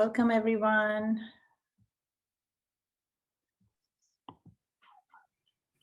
Welcome, everyone.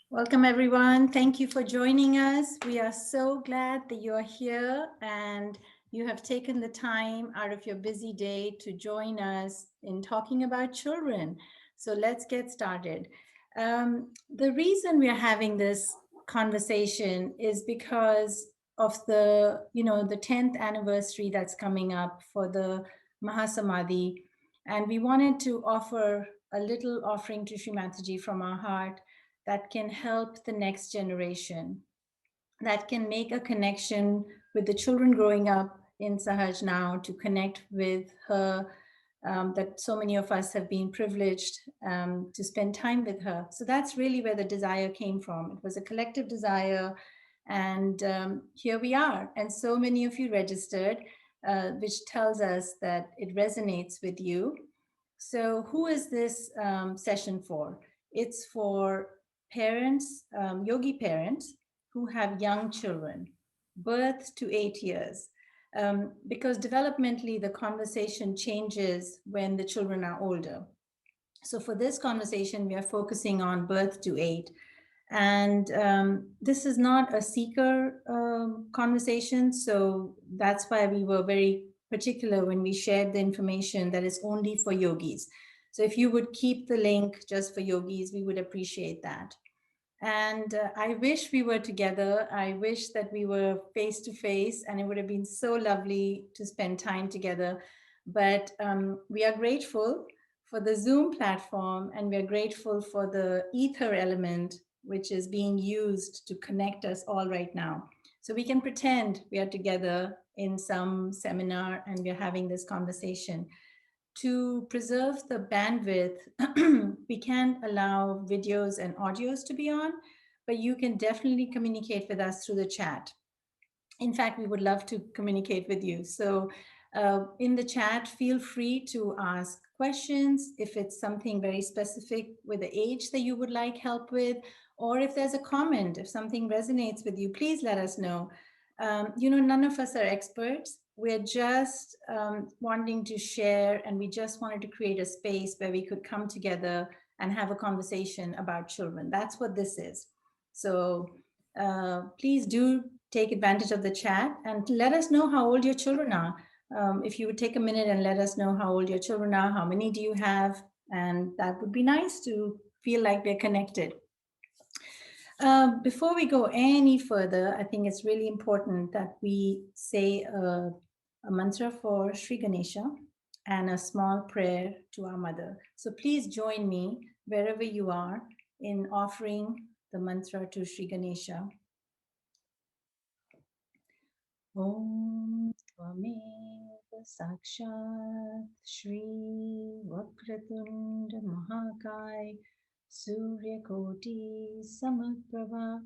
Welcome, everyone. Thank you for joining us. We are so glad that you are here and you have taken the time out of your busy day to join us in talking about children. So let's get started. The reason we are having this conversation is because of the 10th anniversary that's coming up for the Mahasamadhi. And we wanted to offer a little offering to Sri Mataji from our heart that can help the next generation, that can make a connection with the children growing up in Sahaj now, to connect with her, that so many of us have been privileged to spend time with her. So that's really where the desire came from. It was a collective desire, and here we are. And so many of you registered, which tells us that it resonates with you. So who is this session for? It's for parents, yogi parents who have young children, birth to 8 years, because developmentally the conversation changes when the children are older. So for this conversation, we are focusing on birth to 8. And this is not a seeker conversation, so that's why we were very particular when we shared the information that is only for yogis. So if you would keep the link just for yogis, we would appreciate that. And I wish we were together. I wish that we were face to face, and it would have been so lovely to spend time together. But we are grateful for the Zoom platform, and we're grateful for the ether element, which is being used to connect us all right now. So we can pretend we are together in some seminar and we're having this conversation. To preserve the bandwidth, we can't allow videos and audios to be on, but you can definitely communicate with us through the chat. In fact, we would love to communicate with you. So in the chat, feel free to ask questions if it's something very specific with the age that you would like help with, or if there's a comment, if something resonates with you, please let us know. None of us are experts. We're just wanting to share, and we just wanted to create a space where we could come together and have a conversation about children. That's what this is. So please do take advantage of the chat and let us know how old your children are. If you would take a minute and let us know how old your children are, how many do you have, and that would be nice to feel like we're connected. Before we go any further, I think it's really important that we say a mantra for Sri Ganesha and a small prayer to our mother. So please join me wherever you are in offering the mantra to Sri Ganesha. Om Tvameva Sakshat Shri Vakratunda Mahakai Suryakoti Samapprabha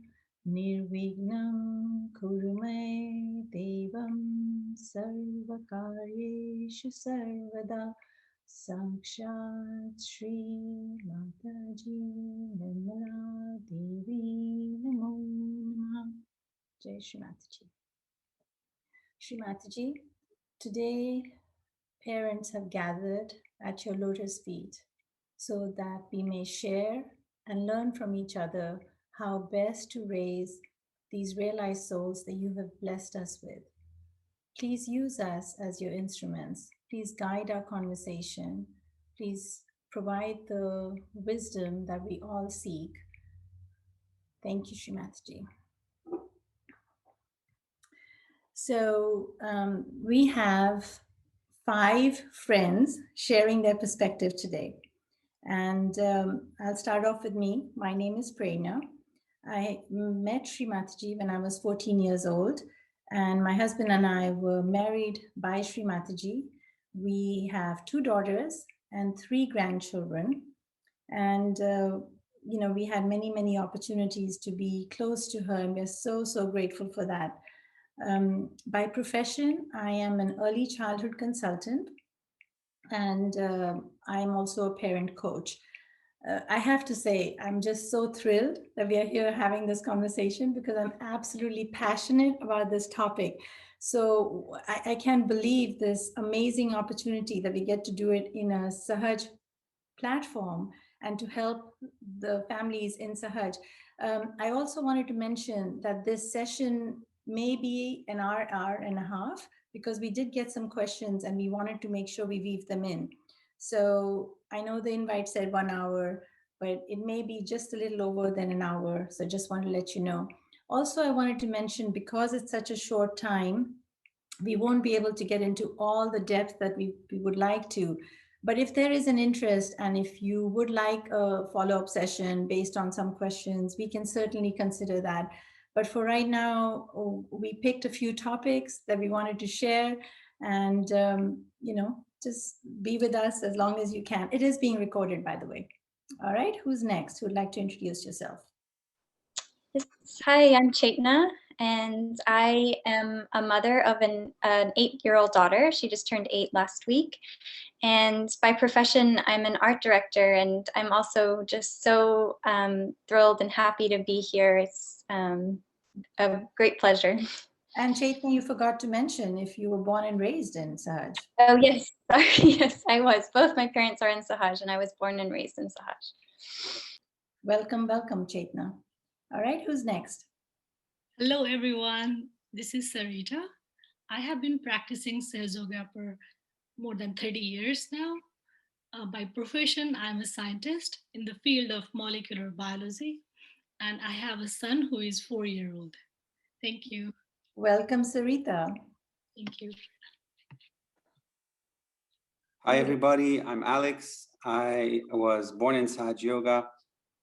Nirvignam Kurume Devam Sarvakaryeshu Sarvada Sakshat Shri Mataji Nirmala Devi Namo Namah. Jai Shri Mataji. Shri Mataji, today parents have gathered at your lotus feet so that we may share and learn from each other how best to raise these realized souls that you have blessed us with. Please use us as your instruments. Please guide our conversation. Please provide the wisdom that we all seek. Thank you, Shri Mataji. So we have 5 friends sharing their perspective today. And I'll start off with me. My name is Prerna. I met Sri Mataji when I was 14 years old, and my husband and I were married by Sri Mataji. We have 2 daughters and 3 grandchildren. And we had many, many opportunities to be close to her, and we're so, so grateful for that. By profession, I am an early childhood consultant, and I'm also a parent coach. I have to say, I'm just so thrilled that we are here having this conversation because I'm absolutely passionate about this topic. So I can't believe this amazing opportunity that we get to do it in a Sahaj platform and to help the families in Sahaj. I also wanted to mention that this session may be an hour and a half, because we did get some questions and we wanted to make sure we weave them in. So I know the invite said 1 hour, but it may be just a little over than an hour. So just want to let you know. Also, I wanted to mention, because it's such a short time, we won't be able to get into all the depth that we would like to. But if there is an interest and if you would like a follow-up session based on some questions, we can certainly consider that. But for right now, we picked a few topics that we wanted to share, and just be with us as long as you can. It is being recorded, by the way. All right, who's next? Who'd like to introduce yourself? Yes. Hi, I'm Chetna, and I am a mother of an 8-year-old daughter. She just turned 8 last week. And by profession, I'm an art director, and I'm also just so thrilled and happy to be here. It's a great pleasure. And Chaitanya, you forgot to mention if you were born and raised in Sahaj. Oh, yes. Sorry. Yes, I was. Both my parents are in Sahaj, and I was born and raised in Sahaj. Welcome, welcome, Chaitanya. All right, who's next? Hello, everyone. This is Sarita. I have been practicing Sahaja Yoga for more than 30 years now. By profession, I'm a scientist in the field of molecular biology, and I have a son who is 4-year-old. Thank you. Welcome, Sarita. Thank you. Hi, everybody. I'm Alex. I was born in Sahaj Yoga.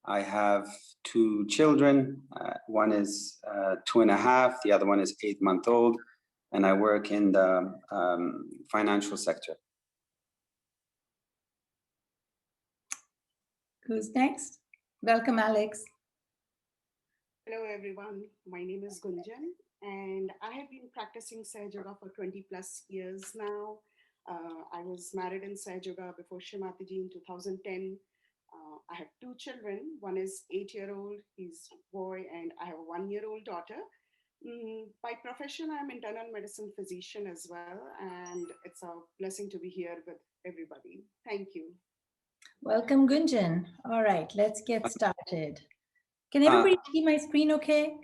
I have 2 children. One is 2.5. The other one is 8-month-old. And I work in the financial sector. Who's next? Welcome, Alex. Hello, everyone. My name is Gunjan, and I have been practicing Sahaja Yoga for 20 plus years now. I was married in Sahaja Yoga before Shrimati in 2010. I have 2 children. One is 8-year-old, he's a boy, and I have a 1-year-old daughter. By profession, I'm internal medicine physician as well, and it's a blessing to be here with everybody. Thank you. Welcome, Gunjan. All right, let's get started. Can everybody see my screen okay?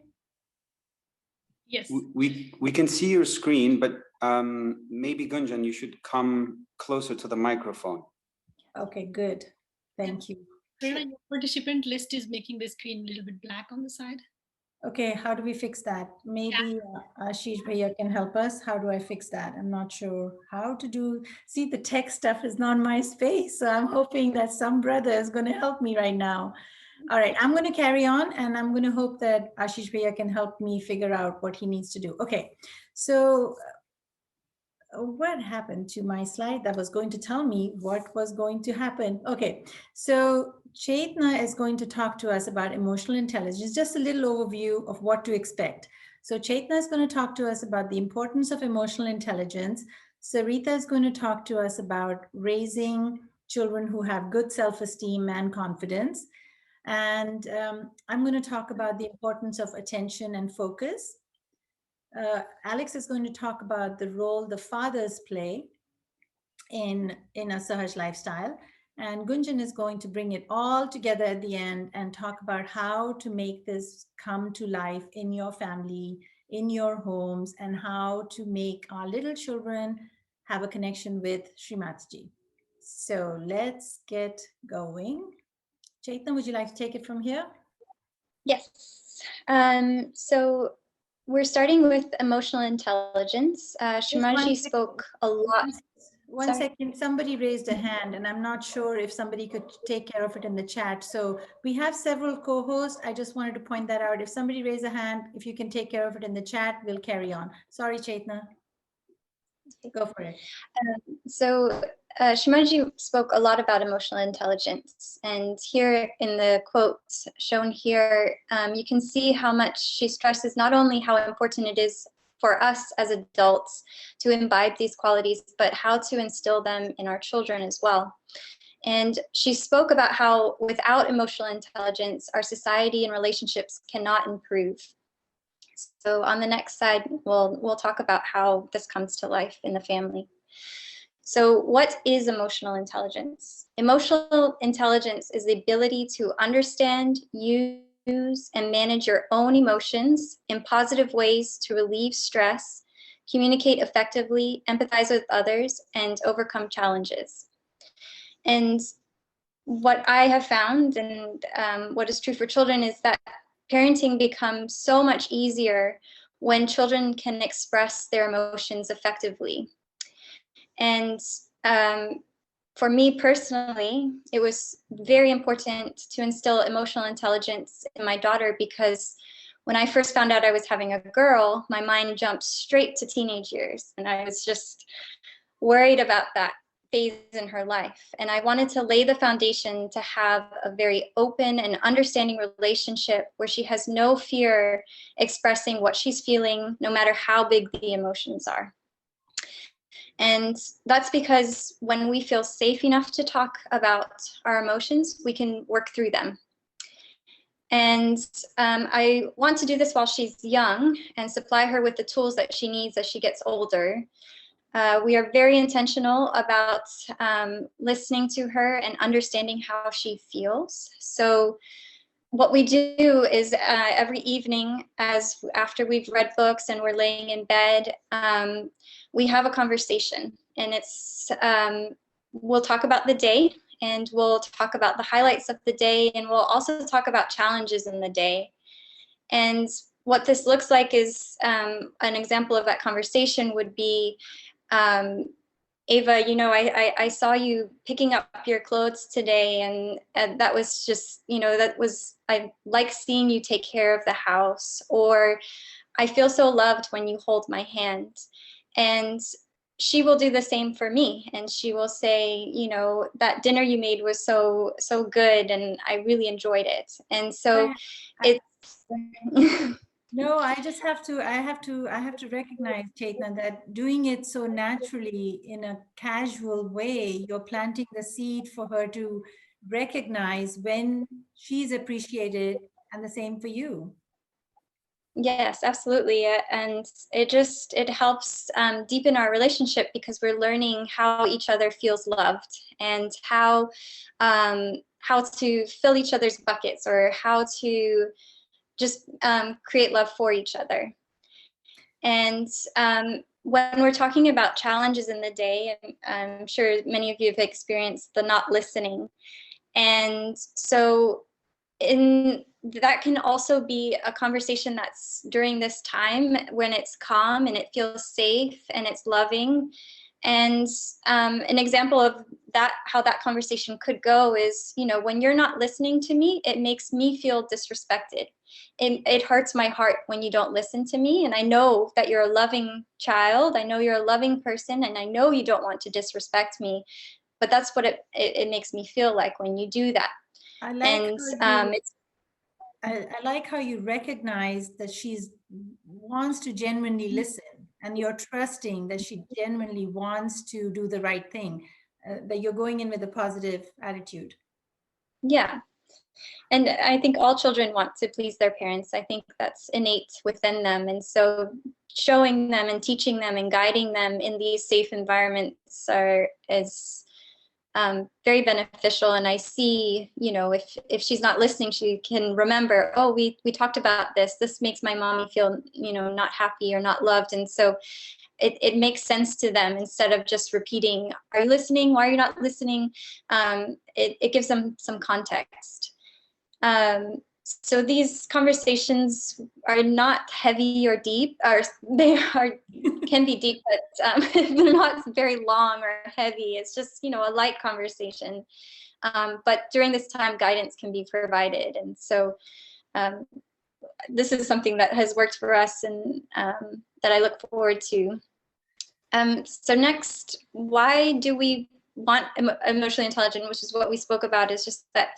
Yes. We can see your screen, but maybe, Gunjan, you should come closer to the microphone. Okay, good. Thank you. Your participant list is making the screen a little bit black on the side. Okay, how do we fix that? Maybe Ashish Bhaiya can help us. How do I fix that? I'm not sure how to do. See, the tech stuff is not my space. So I'm hoping that some brother is going to help me right now. All right, I'm going to carry on, and I'm going to hope that Ashish Bhaiya can help me figure out what he needs to do. Okay, so what happened to my slide that was going to tell me what was going to happen? Okay, so Chetna is going to talk to us about emotional intelligence, just a little overview of what to expect. So Chetna is going to talk to us about the importance of emotional intelligence. Sarita is going to talk to us about raising children who have good self-esteem and confidence. And I'm going to talk about the importance of attention and focus. Alex is going to talk about the role the fathers play in a Sahaj lifestyle. And Gunjan is going to bring it all together at the end and talk about how to make this come to life in your family, in your homes, and how to make our little children have a connection with Srimati. So let's get going. Chaitanya, would you like to take it from here? Yes. So we're starting with emotional intelligence. Shimaji spoke a lot. One second, somebody raised a hand, and I'm not sure if somebody could take care of it in the chat. So we have several co-hosts. I just wanted to point that out. If somebody raise a hand, if you can take care of it in the chat, we'll carry on. Sorry, Chaitanya. Go for it. So Shimaji spoke a lot about emotional intelligence. And here in the quotes shown here, you can see how much she stresses not only how important it is for us as adults to imbibe these qualities, but how to instill them in our children as well. And she spoke about how without emotional intelligence, our society and relationships cannot improve. so on the next slide, we'll talk about how this comes to life in the family. So what is emotional intelligence? Emotional intelligence is the ability to understand, use, and manage your own emotions in positive ways to relieve stress, communicate effectively, empathize with others, and overcome challenges. And what I have found, and what is true for children, is that parenting becomes so much easier when children can express their emotions effectively. And for me personally, it was very important to instill emotional intelligence in my daughter, because when I first found out I was having a girl, my mind jumped straight to teenage years, and I was just worried about that phase in her life. And I wanted to lay the foundation to have a very open and understanding relationship where she has no fear expressing what she's feeling, no matter how big the emotions are. And that's because when we feel safe enough to talk about our emotions, we can work through them. And I want to do this while she's young and supply her with the tools that she needs as she gets older. We are very intentional about listening to her and understanding how she feels. So what we do is every evening, after we've read books and we're laying in bed, we have a conversation, and it's we'll talk about the day, and we'll talk about the highlights of the day, and we'll also talk about challenges in the day. And what this looks like is an example of that conversation would be, Ava, you know, I saw you picking up your clothes today, and that was just, you know, I like seeing you take care of the house, or I feel so loved when you hold my hand. And she will do the same for me, and she will say, you know, that dinner you made was so good, and I really enjoyed it. And so it's No, I have to recognize, Chaitna, that doing it so naturally in a casual way, you're planting the seed for her to recognize when she's appreciated, and the same for you. Yes, absolutely. And it helps deepen our relationship, because we're learning how each other feels loved, and how to fill each other's buckets, or how to just create love for each other. And when we're talking about challenges in the day, I'm sure many of you have experienced the not listening. And so that can also be a conversation that's during this time when it's calm and it feels safe and it's loving. And an example of that, how that conversation could go, is, you know, when you're not listening to me, it makes me feel disrespected. It hurts my heart when you don't listen to me. And I know that you're a loving child. I know you're a loving person, and I know you don't want to disrespect me. But that's what it makes me feel like when you do that. I like And I like how you recognize that wants to genuinely listen, and you're trusting that she genuinely wants to do the right thing, that you're going in with a positive attitude. Yeah. And I think all children want to please their parents. I think that's innate within them. And so showing them and teaching them and guiding them in these safe environments is very beneficial. And I see, you know, if she's not listening, she can remember, oh, we talked about this. This makes my mommy feel, you know, not happy or not loved. And so it makes sense to them, instead of just repeating, are you listening? Why are you not listening? It gives them some context. So these conversations are not heavy or deep, or can be deep, but they're not very long or heavy. It's just, you know, a light conversation. But during this time, guidance can be provided. And so this is something that has worked for us, and that I look forward to. So next, why do we want emotionally intelligent, which is what we spoke about, is just that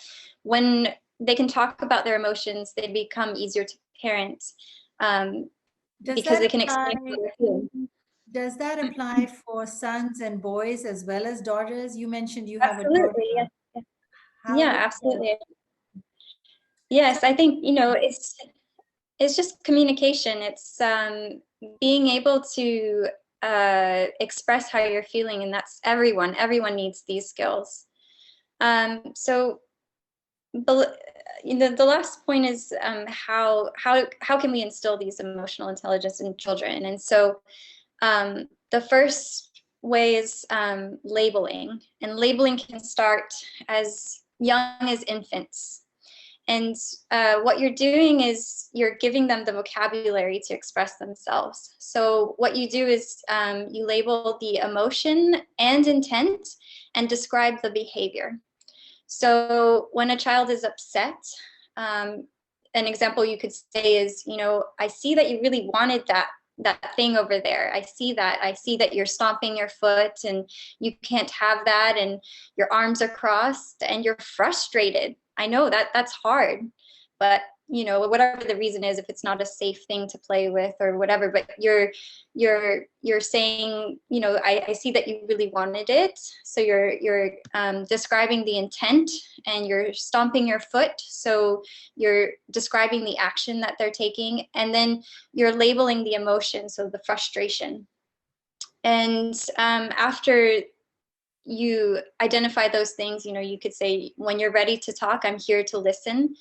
when they can talk about their emotions, they become easier to parent, because they can explain how they're feeling. Does that apply for sons and boys as well as daughters? You mentioned you have a Absolutely, daughter. yes. Yeah, absolutely. Yes, I think, you know, it's just communication. It's being able to express how you're feeling, and that's everyone needs these skills. So the last point is how can we instill these emotional intelligence in children? And so the first way is labeling, and labeling can start as young as infants. And what you're doing is you're giving them the vocabulary to express themselves. So what you do is you label the emotion and intent and describe the behavior. So when a child is upset, an example you could say is, I see that you really wanted that thing over there. I see that you're stomping your foot and you can't have that, and your arms are crossed and you're frustrated. I know that's hard, but whatever the reason is, if it's not a safe thing to play with or whatever, but you're saying, I see that you really wanted it. So you're describing the intent, and you're stomping your foot. So you're describing the action that they're taking, and then you're labeling the emotion, so the frustration. And after you identify those things, you could say, when you're ready to talk, I'm here to listen.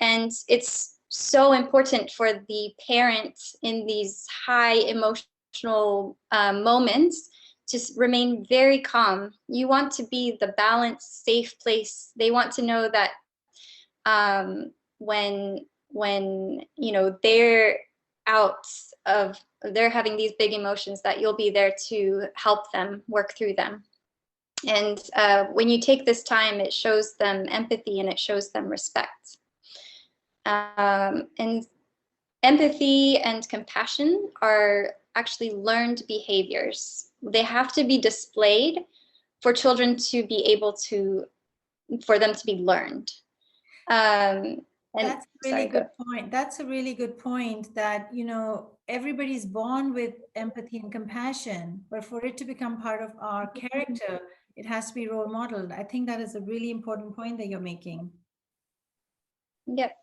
And it's so important for the parent in these high emotional moments to remain very calm. You want to be the balanced, safe place. They want to know that when they're having these big emotions, that you'll be there to help them work through them. And when you take this time, it shows them empathy and it shows them respect. And empathy and compassion are actually learned behaviors. They have to be displayed for children to be able to, for them to be learned. That's a really good point. That's a really good point, that, everybody's born with empathy and compassion, but for it to become part of our character, it has to be role modeled. I think that is a really important point that you're making. Yep.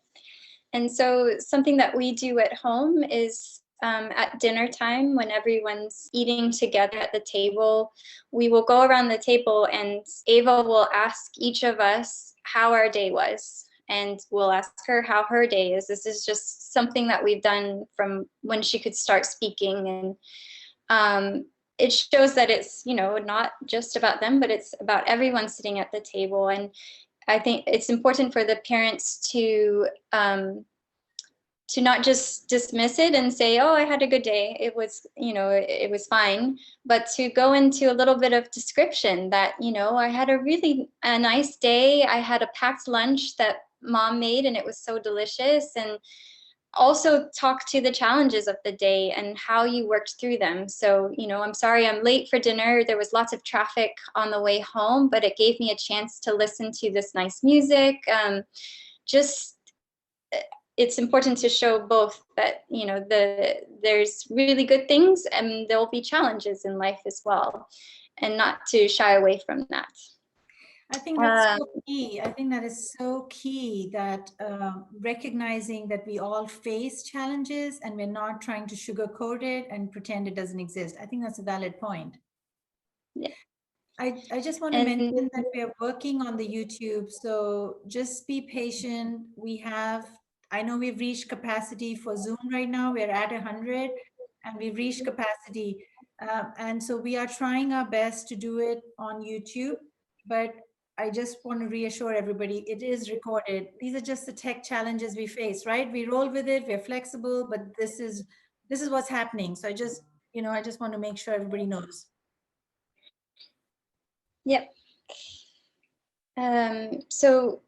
And so something that we do at home is at dinner time, when everyone's eating together at the table, we will go around the table and Ava will ask each of us how our day was. And we'll ask her how her day is. This is just something that we've done from when she could start speaking. And it shows that it's, not just about them, but it's about everyone sitting at the table. And I think it's important for the parents to not just dismiss it and say, oh, I had a good day, it was, it was fine, but to go into a little bit of description that, I had a nice day. I had a packed lunch that Mom made and it was so delicious. And also talk to the challenges of the day and how you worked through them. So, I'm sorry I'm late for dinner. There was lots of traffic on the way home, but it gave me a chance to listen to this nice music. It's important to show both that, there's really good things and there'll be challenges in life as well, and not to shy away from that. I think that's so key. I think that is so key, that recognizing that we all face challenges and we're not trying to sugarcoat it and pretend it doesn't exist. I think that's a valid point. Yeah. I just want to mention that we are working on the YouTube, so just be patient. I know we've reached capacity for Zoom right now. We're at 100 and we've reached capacity. And so we are trying our best to do it on YouTube, but I just want to reassure everybody, it is recorded. These are just the tech challenges we face, right? We roll with it, we're flexible, but this is what's happening. So I just want to make sure everybody knows. Yep. So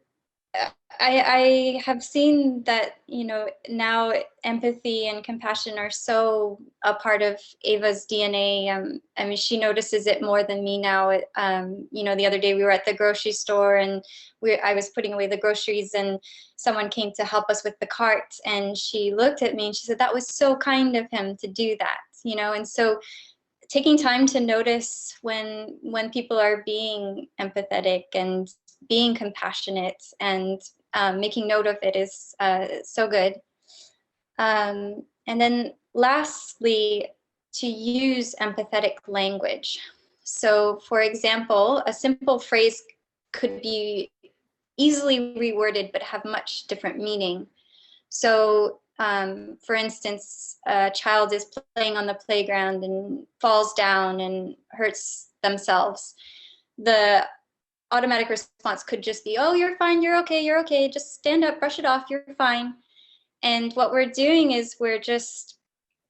I have seen that, now empathy and compassion are so a part of Ava's DNA. I mean, she notices it more than me now. The other day we were at the grocery store and I was putting away the groceries and someone came to help us with the cart, and she looked at me and she said, that was so kind of him to do that, and so taking time to notice when people are being empathetic and being compassionate and making note of it is so good. And then lastly, to use empathetic language. So for example, a simple phrase could be easily reworded but have much different meaning. So for instance, a child is playing on the playground and falls down and hurts themselves. The automatic response could just be, oh, you're fine, you're okay, just stand up, brush it off, you're fine. And what we're doing is we're just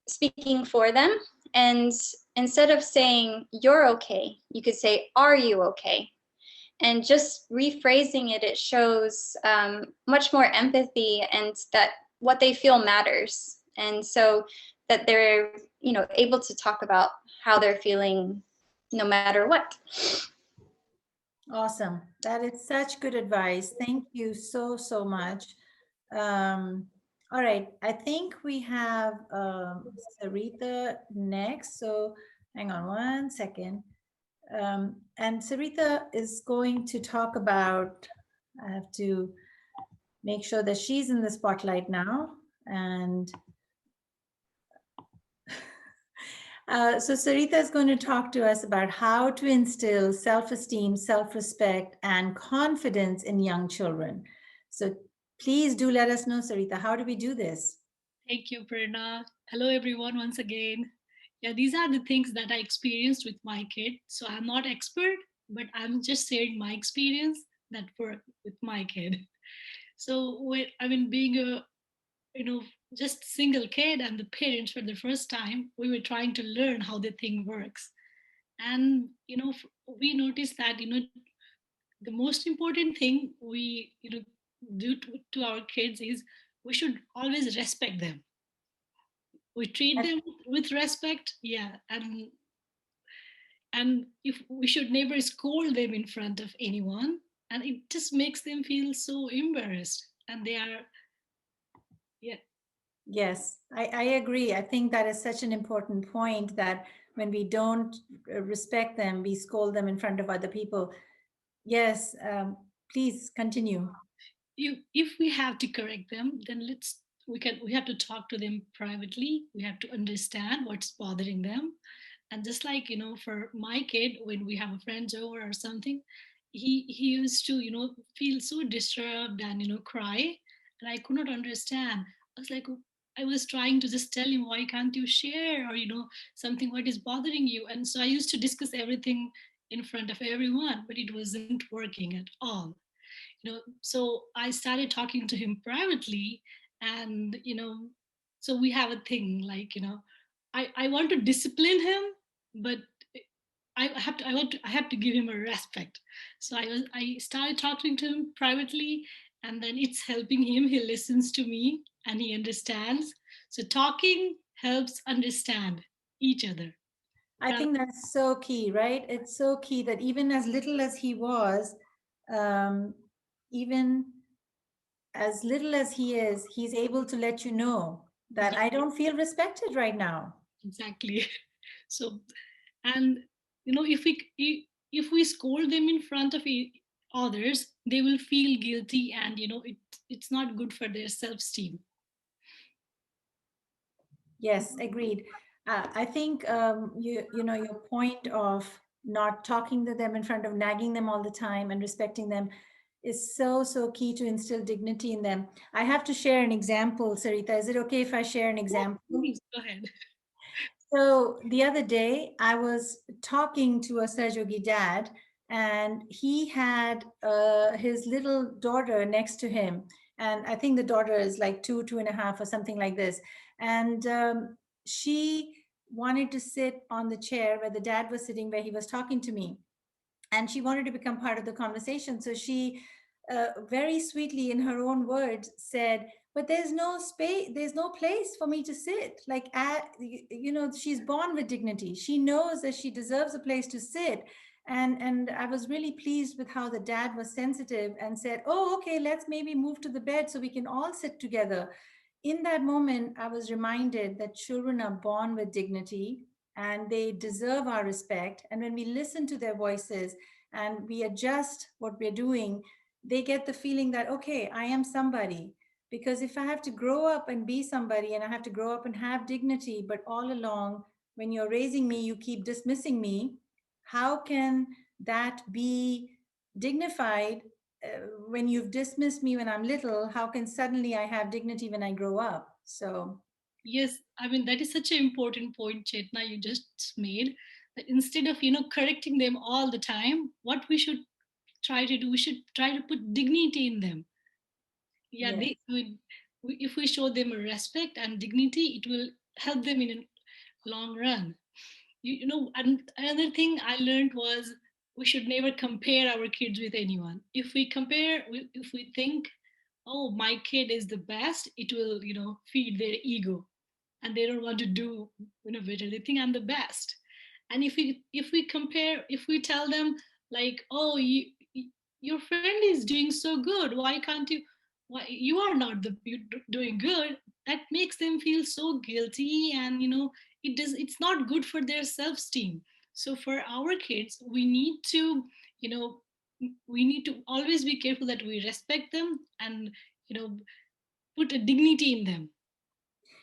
speaking for them. And instead of saying, you're okay, you could say, are you okay? And just rephrasing it, it shows much more empathy and that what they feel matters. And so that they're, able to talk about how they're feeling no matter what. Awesome. That is such good advice. Thank you so, so much. All right. I think we have Sarita next. So hang on one second. And Sarita is going to talk about, I have to make sure that she's in the spotlight now. And so Sarita is going to talk to us about how to instill self-esteem, self-respect, and confidence in young children. So please do let us know, Sarita, how do we do this? Thank you, Prerna. Hello, everyone, once again. Yeah, these are the things that I experienced with my kid. So I'm not expert, but I'm just sharing my experience that worked with my kid. So being a just single kid and the parents for the first time, we were trying to learn how the thing works. And we noticed that the most important thing we do to our kids is we should always respect them. We treat them with respect, yeah, and if we should never scold them in front of anyone, and it just makes them feel so embarrassed, and they are, yeah. Yes, I agree. I think that is such an important point, that when we don't respect them, we scold them in front of other people. Yes, please continue. If we have to correct them, then we have to talk to them privately. We have to understand what's bothering them. And just like for my kid, when we have a friends over or something, he used to feel so disturbed and cry, and I could not understand. I was like, I was trying to just tell him, why can't you share, or something, what is bothering you? And so I used to discuss everything in front of everyone, but it wasn't working at all. So I started talking to him privately, and so we have a thing like I want to discipline him, but I have to give him a respect. So I started talking to him privately, and then it's helping him. He listens to me and he understands. So talking helps understand each other. I think that's so key, right? It's so key that even as little as he was, even as little as he is, he's able to let you know that I don't feel respected right now. Exactly. So, and if we scold them in front of others, they will feel guilty, and it's not good for their self-esteem. Yes, agreed. I think your point of not talking to them in front of, nagging them all the time and respecting them is so, so key to instill dignity in them. I have to share an example, Sarita. Is it okay if I share an example? Please go ahead. So the other day I was talking to a Sahajogi dad, and he had his little daughter next to him. And I think the daughter is like 2.5 or something like this. And she wanted to sit on the chair where the dad was sitting, where he was talking to me. And she wanted to become part of the conversation. So she very sweetly, in her own words, said, but there's no space, there's no place for me to sit. Like, she's born with dignity. She knows that she deserves a place to sit. And I was really pleased with how the dad was sensitive and said, oh, okay, let's maybe move to the bed so we can all sit together. In that moment, I was reminded that children are born with dignity and they deserve our respect. And when we listen to their voices and we adjust what we're doing, they get the feeling that, okay, I am somebody. Because if I have to grow up and be somebody and I have to grow up and have dignity, but all along, when you're raising me, you keep dismissing me, how can that be dignified when you've dismissed me when I'm little? How can suddenly I have dignity when I grow up? So, Yes, I mean, that is such an important point, Chetna, you just made. That instead of, correcting them all the time, what we should try to do, we should try to put dignity in them. Yeah, yes. if we show them respect and dignity, it will help them in a long run. And another thing I learned was we should never compare our kids with anyone. If we compare, if we think, oh, my kid is the best, it will, feed their ego, and they don't want to do, better. They think I'm the best. And if we compare, if we tell them like, oh, your friend is doing so good, why can't you? Why you are not you doing good? That makes them feel so guilty, and it's not good for their self-esteem. So for our kids, you know we need to always be careful that we respect them, and you know put a dignity in them.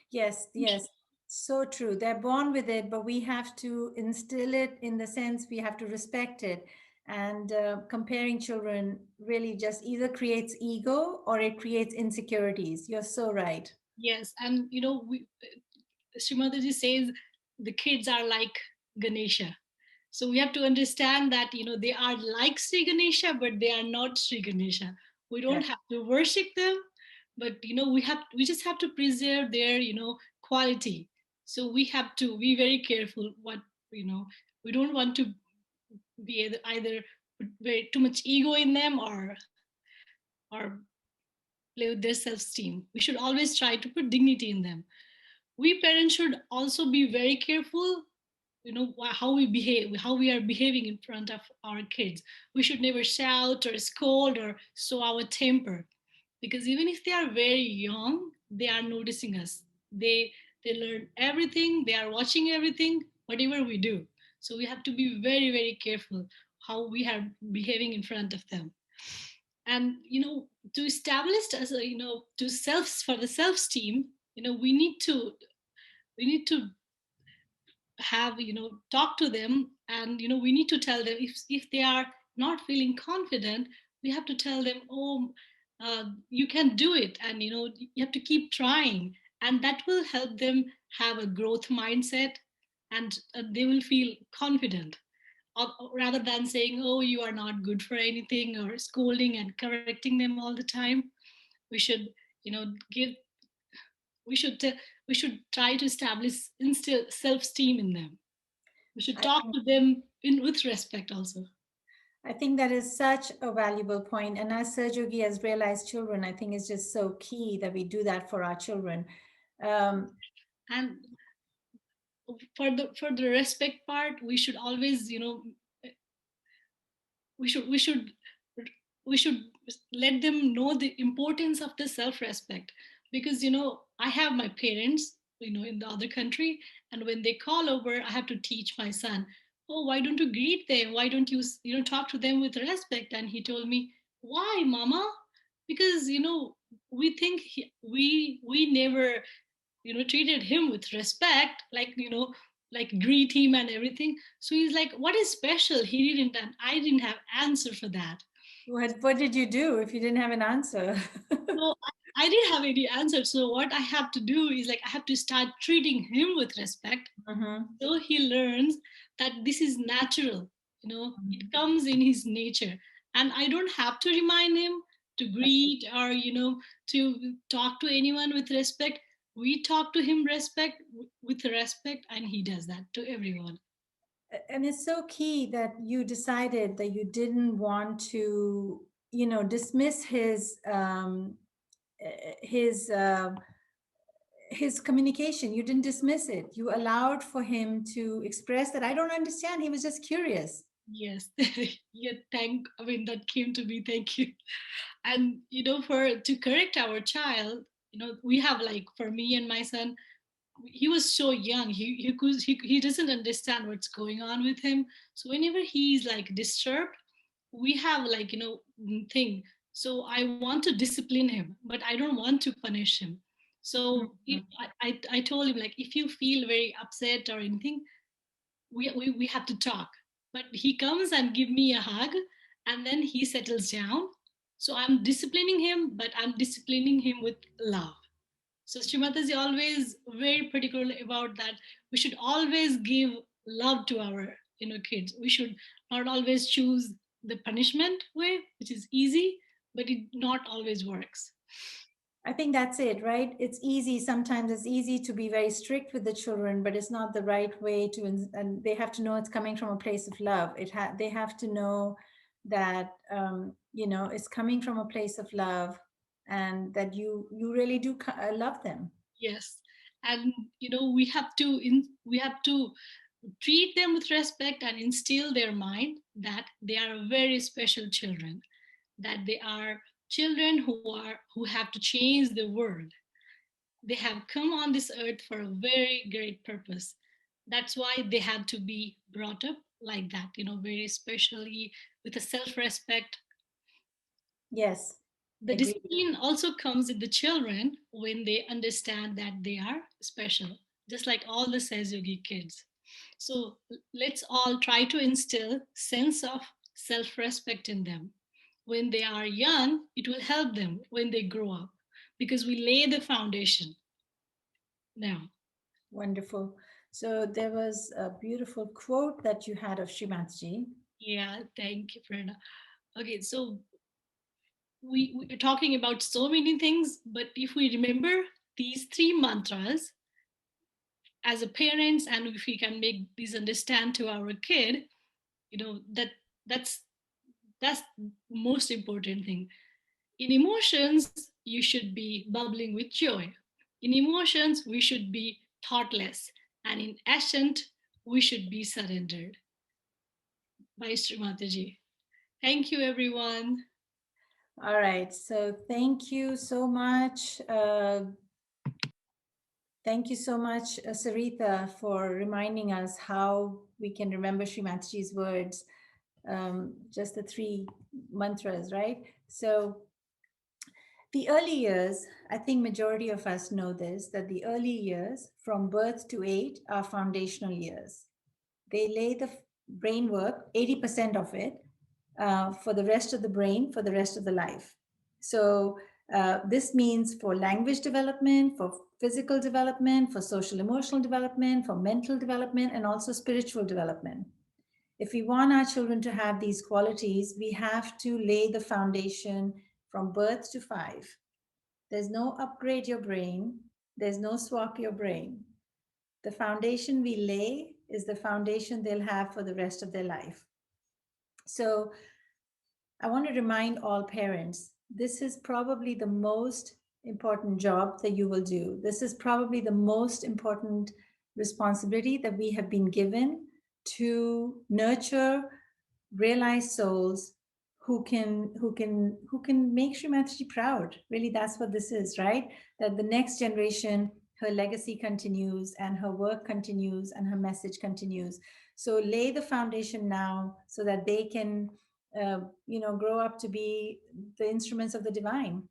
Yes, yes, so true. They're born with it, but we have to instill it in the sense we have to respect it. And comparing children really just either creates ego or it creates insecurities. You're so right. Yes, and Srimataji says the kids are like Ganesha. So we have to understand that they are like Sri Ganesha, but they are not Sri Ganesha. We don't Correct. have to worship them, but we just have to preserve their quality. So we have to be very careful. What we don't want to be either put very too much ego in them, or play with their self-esteem. We should always try to put dignity in them. We parents should also be very careful, how we behave, how we are behaving in front of our kids. We should never shout or scold or show our temper, because even if they are very young, they are noticing us. They learn everything, they are watching everything, whatever we do. So we have to be very, very careful how we are behaving in front of them. And to establish as a, to self for the self-esteem, we need to have talk to them, and we need to tell them if they are not feeling confident. We have to tell them, oh, you can do it, and you have to keep trying, and that will help them have a growth mindset, and they will feel confident. Rather than saying, oh, you are not good for anything, or scolding and correcting them all the time, we should give we should t- we should try to instill self-esteem in them. We should I talk think, to them with respect also. I think that is such a valuable point. And as Serjogi has realized children, I think it's just so key that we do that for our children. Um, And for the respect part, we should always we should we should let them know the importance of the self-respect, because I have my parents in the other country, and when they call over, I have to teach my son, oh, why don't you greet them, why don't you talk to them with respect. And he told me, why, mama? Because we think we never treated him with respect, like greet him and everything. So he's like, what is special? He didn't, and I didn't have answer for that. what did you do if you didn't have an answer? So I didn't have any answer. So what I have to do is, like, I have to start treating him with respect, Mhm. so he learns that this is natural. It comes in his nature, and I don't have to remind him to greet, or to talk to anyone with respect. We talk to him with respect, and he does that to everyone. And it's so key that you decided that you didn't want to, dismiss his his communication. You didn't dismiss it. You allowed for him to express that I don't understand. He was just curious. Yes. Yeah, I mean, that came to me, thank you. And for to correct our child, we have, like, for me and my son, he was so young, he doesn't understand what's going on with him. So whenever he's like disturbed, we have, like, thing. So I want to discipline him, but I don't want to punish him. So if I told him, like, if you feel very upset or anything, we have to talk. But he comes and give me a hug, and then he settles down. So I'm disciplining him, but I'm disciplining him with love. So Srimata is always very particular about that. We should always give love to our kids. We should not always choose the punishment way, which is easy, but it not always works. I think that's it, right? It's easy. Sometimes it's easy to be very strict with the children, but it's not the right way to, and they have to know it's coming from a place of love. They have to know that, it's coming from a place of love, and that you really do love them. Yes, and we have to treat them with respect and instill their mind that they are very special children, that they are children who have to change the world. They have come on this earth for a very great purpose. That's why they have to be brought up like that, very specially, with a self-respect. Yes, The agreed. discipline also comes with the children when they understand that they are special, just like all the Sahaja kids. So let's all try to instill sense of self-respect in them. When they are young, it will help them when they grow up, because we lay the foundation now. Wonderful. So there was a beautiful quote that you had of Srimataji. Yeah, thank you, Prerna. Okay, so we're talking about so many things, but if we remember these three mantras as a parents, and if we can make these understand to our kid, that that's that's most important thing. In emotions, you should be bubbling with joy. In emotions, we should be thoughtless, and in action, we should be surrendered. By Srimataji. Thank you, everyone. All right. So thank you so much. Thank you so much, Sarita, for reminding us how we can remember Srimataji's words, just the three mantras, right? So the early years, I think majority of us know this, that the early years from birth to 8 are foundational years. They lay the brain work, 80% of it, for the rest of the brain, for the rest of the life. So this means for language development, for physical development, for social emotional development, for mental development, and also spiritual development. If we want our children to have these qualities, we have to lay the foundation from birth to 5. There's no upgrade your brain, there's no swap your brain. The foundation we lay is the foundation they'll have for the rest of their life. So I want to remind all parents, this is probably the most important job that you will do. This is probably the most important responsibility that we have been given, to nurture realized souls who can make Srimataji proud. Really, that's what this is, right? That the next generation, her legacy continues and her work continues and her message continues. So lay the foundation now so that they can grow up to be the instruments of the divine.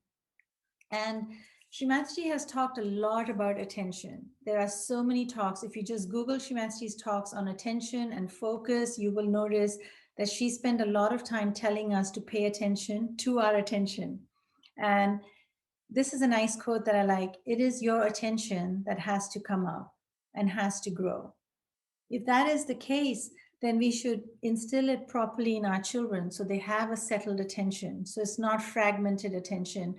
And Srimataji has talked a lot about attention. There are so many talks. If you just Google Srimataji's talks on attention and focus, you will notice that she spent a lot of time telling us to pay attention to our attention. And this is a nice quote that I like. It is your attention that has to come up and has to grow. If that is the case, then we should instill it properly in our children so they have a settled attention. So it's not fragmented attention.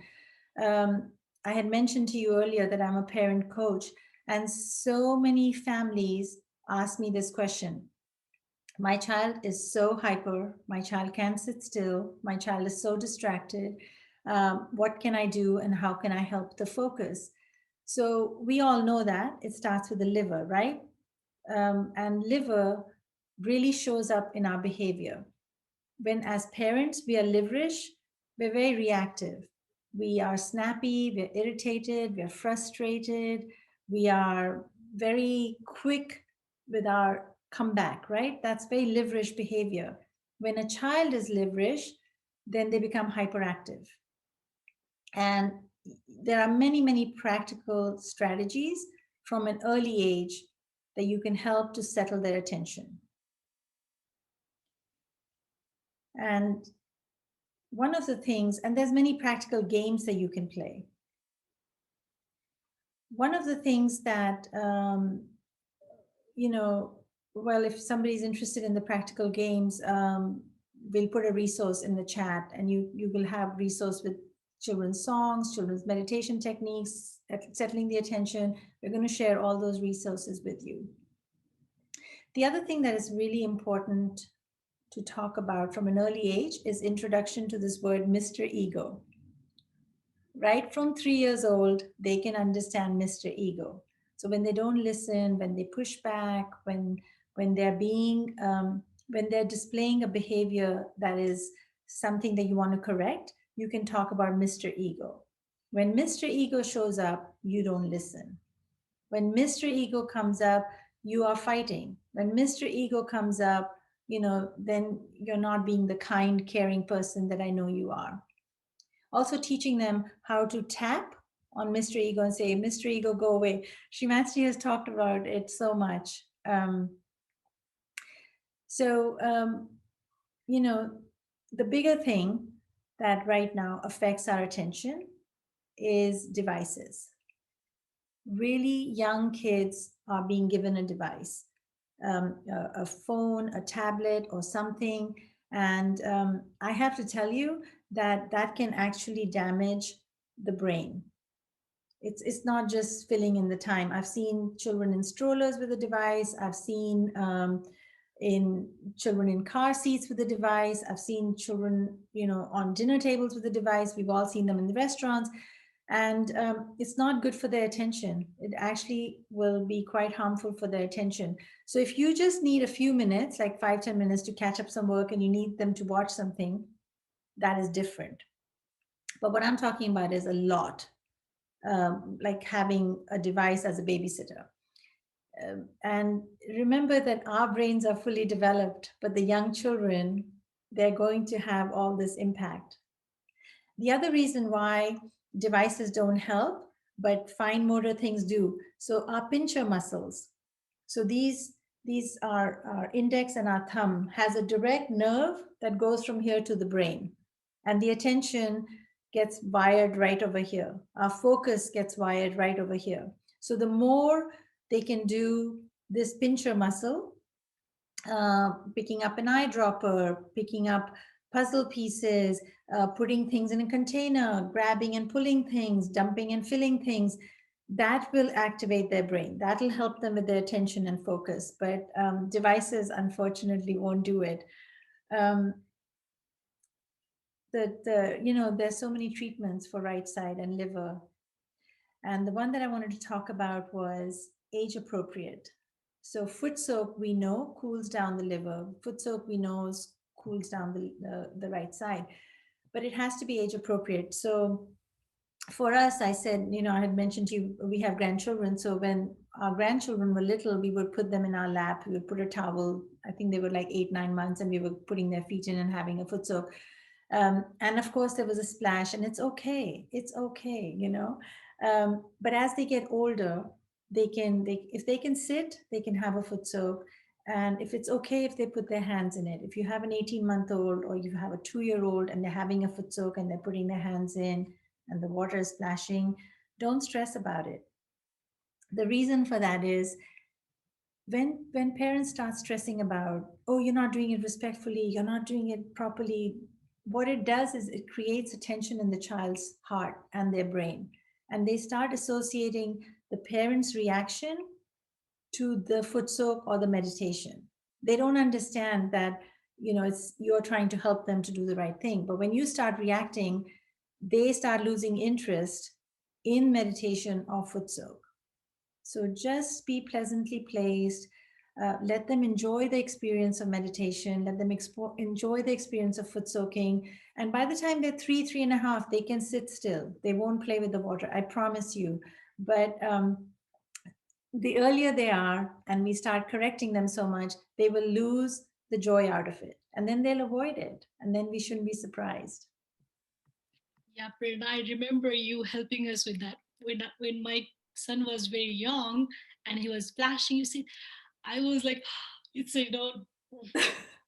I had mentioned to you earlier that I'm a parent coach, and so many families ask me this question. My child is so hyper. My child can't sit still. My child is so distracted. What can I do and how can I help the focus? So we all know that it starts with the liver, right? And liver really shows up in our behavior. When, as parents, we are liverish, we're very reactive. We are snappy, we're irritated, we're frustrated, we are very quick with our comeback, right? That's very liverish behavior. When a child is liverish, then they become hyperactive. And there are many, many practical strategies from an early age that you can help to settle their attention. And one of the things, and there's many practical games that you can play. One of the things that, well, if somebody's interested in the practical games, we'll put a resource in the chat, and you will have resource with children's songs, children's meditation techniques, settling the attention. We're going to share all those resources with you. The other thing that is really important to talk about from an early age is introduction to this word, Mr. Ego. Right from 3 years old, they can understand Mr. Ego. So when they don't listen, when they push back, when they're being, when they're displaying a behavior that is something that you want to correct, you can talk about Mr. Ego. When Mr. Ego shows up, you don't listen. When Mr. Ego comes up, you are fighting. When Mr. Ego comes up, then you're not being the kind, caring person that I know you are. Also teaching them how to tap on Mr. Ego and say, Mr. Ego, go away. Srimati has talked about it so much. The bigger thing that right now affects our attention is devices. Really young kids are being given a device, a phone, a tablet, or something. And I have to tell you that that can actually damage the brain. It's not just filling in the time. I've seen children in strollers with a device. I've seen children in car seats with a device. I've seen children, on dinner tables with a device. We've all seen them in the restaurants. And it's not good for their attention. It actually will be quite harmful for their attention. So if you just need a few minutes, like 5-10 minutes to catch up some work, and you need them to watch something, that is different. But what I'm talking about is a lot, like having a device as a babysitter. And remember that our brains are fully developed, but the young children, they're going to have all this impact. The other reason why devices don't help, but fine motor things do. So our pincher muscles, so these are our index and our thumb, has a direct nerve that goes from here to the brain. And the attention gets wired right over here. Our focus gets wired right over here. So the more they can do this pincher muscle, picking up an eyedropper, picking up puzzle pieces, putting things in a container, grabbing and pulling things, dumping and filling things, that will activate their brain. That'll help them with their attention and focus. But devices, unfortunately, won't do it. There's so many treatments for right side and liver. And the one that I wanted to talk about was age appropriate. So foot soak, we know, cools down the liver. Foot soak, we know, cools down the right side. But it has to be age appropriate. So for us, I said, I had mentioned to you, we have grandchildren. So when our grandchildren were little, we would put them in our lap. We would put a towel. I think they were like 8-9 months, and we were putting their feet in and having a foot soak. And of course, there was a splash, and it's okay. It's okay, But as they get older, if they can sit, they can have a foot soak. And if it's okay if they put their hands in it. If you have an 18-month-old or you have a 2-year-old and they're having a foot soak and they're putting their hands in and the water is splashing, don't stress about it. The reason for that is when parents start stressing about, oh, you're not doing it respectfully, you're not doing it properly, what it does is it creates a tension in the child's heart and their brain. And they start associating the parent's reaction to the foot soak or the meditation. They don't understand that, you're trying to help them to do the right thing. But when you start reacting, they start losing interest in meditation or foot soak. So just be pleasantly placed. Let them enjoy the experience of meditation. Let them enjoy the experience of foot soaking. And by the time they're 3.5, they can sit still. They won't play with the water, I promise you. But the earlier they are, and we start correcting them so much, they will lose the joy out of it, and then they'll avoid it, and then we shouldn't be surprised. Yeah, Prerna, I remember you helping us with that. When my son was very young and he was splashing, you said, I was like, it's,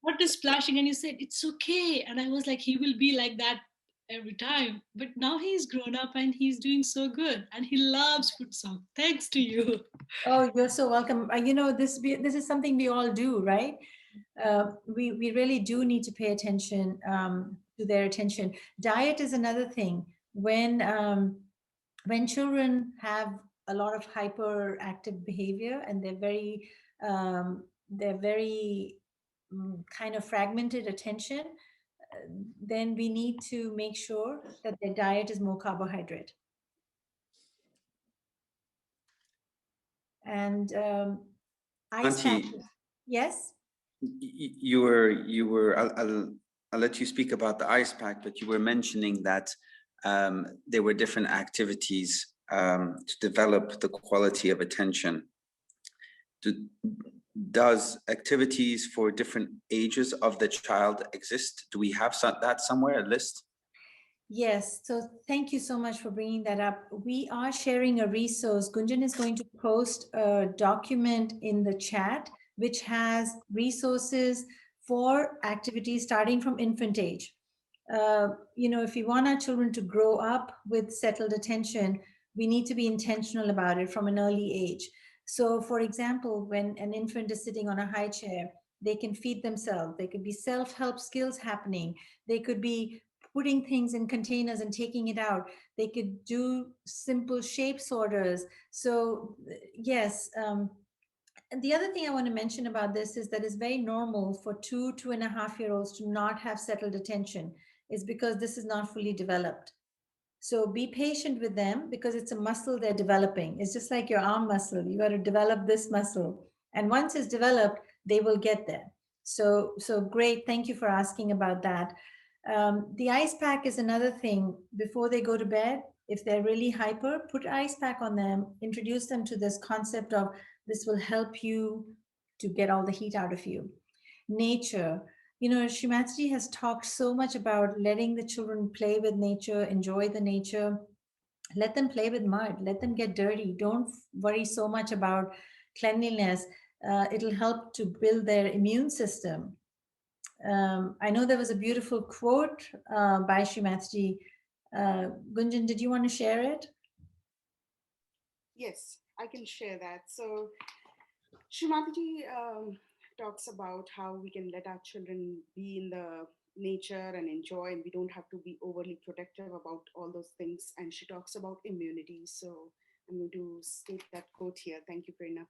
what is splashing? And you said, it's okay. And I was like, he will be like that every time. But now he's grown up and he's doing so good. And he loves futsal. Thanks to you. Oh, you're so welcome. This is something we all do, right? We really do need to pay attention to their attention. Diet is another thing. When children have a lot of hyperactive behavior and they're very kind of fragmented attention, then we need to make sure that their diet is more carbohydrate. And ice Auntie, pack. Yes. I'll let you speak about the ice pack, but you were mentioning that there were different activities to develop the quality of attention. Does activities for different ages of the child exist? Do we have that somewhere, a list? Yes, so thank you so much for bringing that up. We are sharing a resource. Gunjan is going to post a document in the chat, which has resources for activities starting from infant age. If we want our children to grow up with settled attention, we need to be intentional about it from an early age. So, for example, when an infant is sitting on a high chair, they can feed themselves. There could be self-help skills happening. They could be putting things in containers and taking it out. They could do simple shape sorters. So, yes. And the other thing I want to mention about this is that it's very normal for 2.5-year-olds to not have settled attention. Is because this is not fully developed. So be patient with them because it's a muscle they're developing. It's just like your arm muscle. You got to develop this muscle. And once it's developed, they will get there. So great. Thank you for asking about that. The ice pack is another thing. Before they go to bed, if they're really hyper, put ice pack on them, introduce them to this concept of this will help you to get all the heat out of you. Nature. Shimatji has talked so much about letting the children play with nature, enjoy the nature. Let them play with mud. Let them get dirty. Don't worry so much about cleanliness. It'll help to build their immune system. I know there was a beautiful quote by Shimatji. Gunjan, did you want to share it? Yes, I can share that. So Shrimati talks about how we can let our children be in the nature and enjoy, and we don't have to be overly protective about all those things. And she talks about immunity. So I'm going to state that quote here. Thank you, Prerna.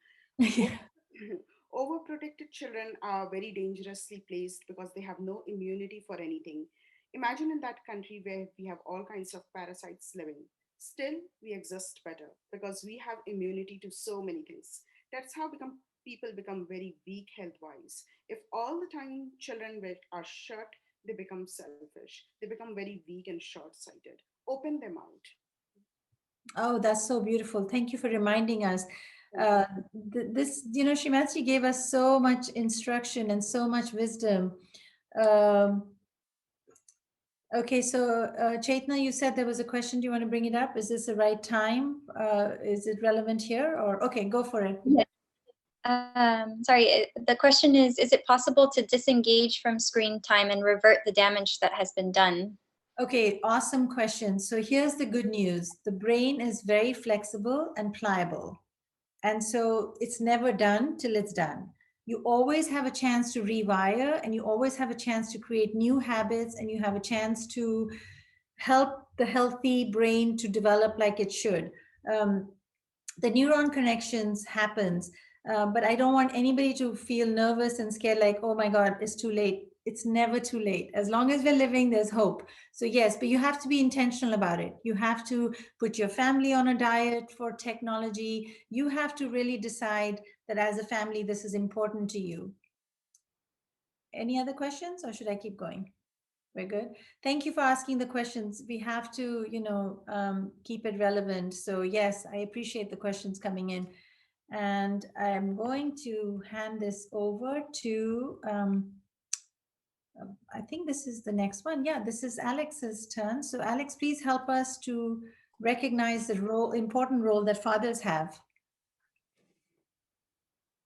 Overprotected children are very dangerously placed because they have no immunity for anything. Imagine in that country where we have all kinds of parasites living. Still, we exist better because we have immunity to so many things. That's how people become very weak health wise. If all the time children are shut, they become selfish. They become very weak and short sighted. Open them out. Oh, that's so beautiful. Thank you for reminding us. Shimatsu gave us so much instruction and so much wisdom. Okay, so Chaitna, you said there was a question. Do you want to bring it up? Is this the right time? Is it relevant here? Or okay, go for it. Yeah. Sorry, the question is it possible to disengage from screen time and revert the damage that has been done? Okay, awesome question. So here's the good news. The brain is very flexible and pliable. And so it's never done till it's done. You always have a chance to rewire, and you always have a chance to create new habits, and you have a chance to help the healthy brain to develop like it should. The neuron connections happens, but I don't want anybody to feel nervous and scared like, oh my God, it's too late. It's never too late. As long as we're living, there's hope. So yes, but you have to be intentional about it. You have to put your family on a diet for technology. You have to really decide that as a family, this is important to you. Any other questions, or should I keep going? We're good. Thank you for asking the questions. We have to, keep it relevant. So yes, I appreciate the questions coming in. And I'm going to hand this over to I think this is the next one. Yeah, this is Alex's turn. So Alex, please help us to recognize the important role that fathers have.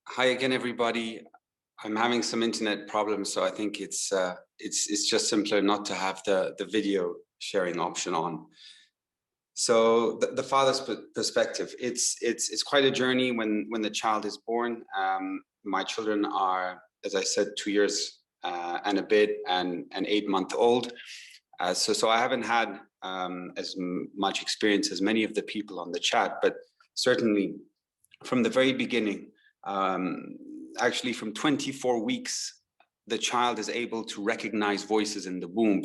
Hi again, everybody. I'm having some internet problems, so I think it's just simpler not to have the video sharing option on. So the father's perspective, it's quite a journey when the child is born. My children are, as I said, 2 years and a bit and 8-month-old. So I haven't had as much experience as many of the people on the chat, but certainly from the very beginning, actually from 24 weeks, the child is able to recognize voices in the womb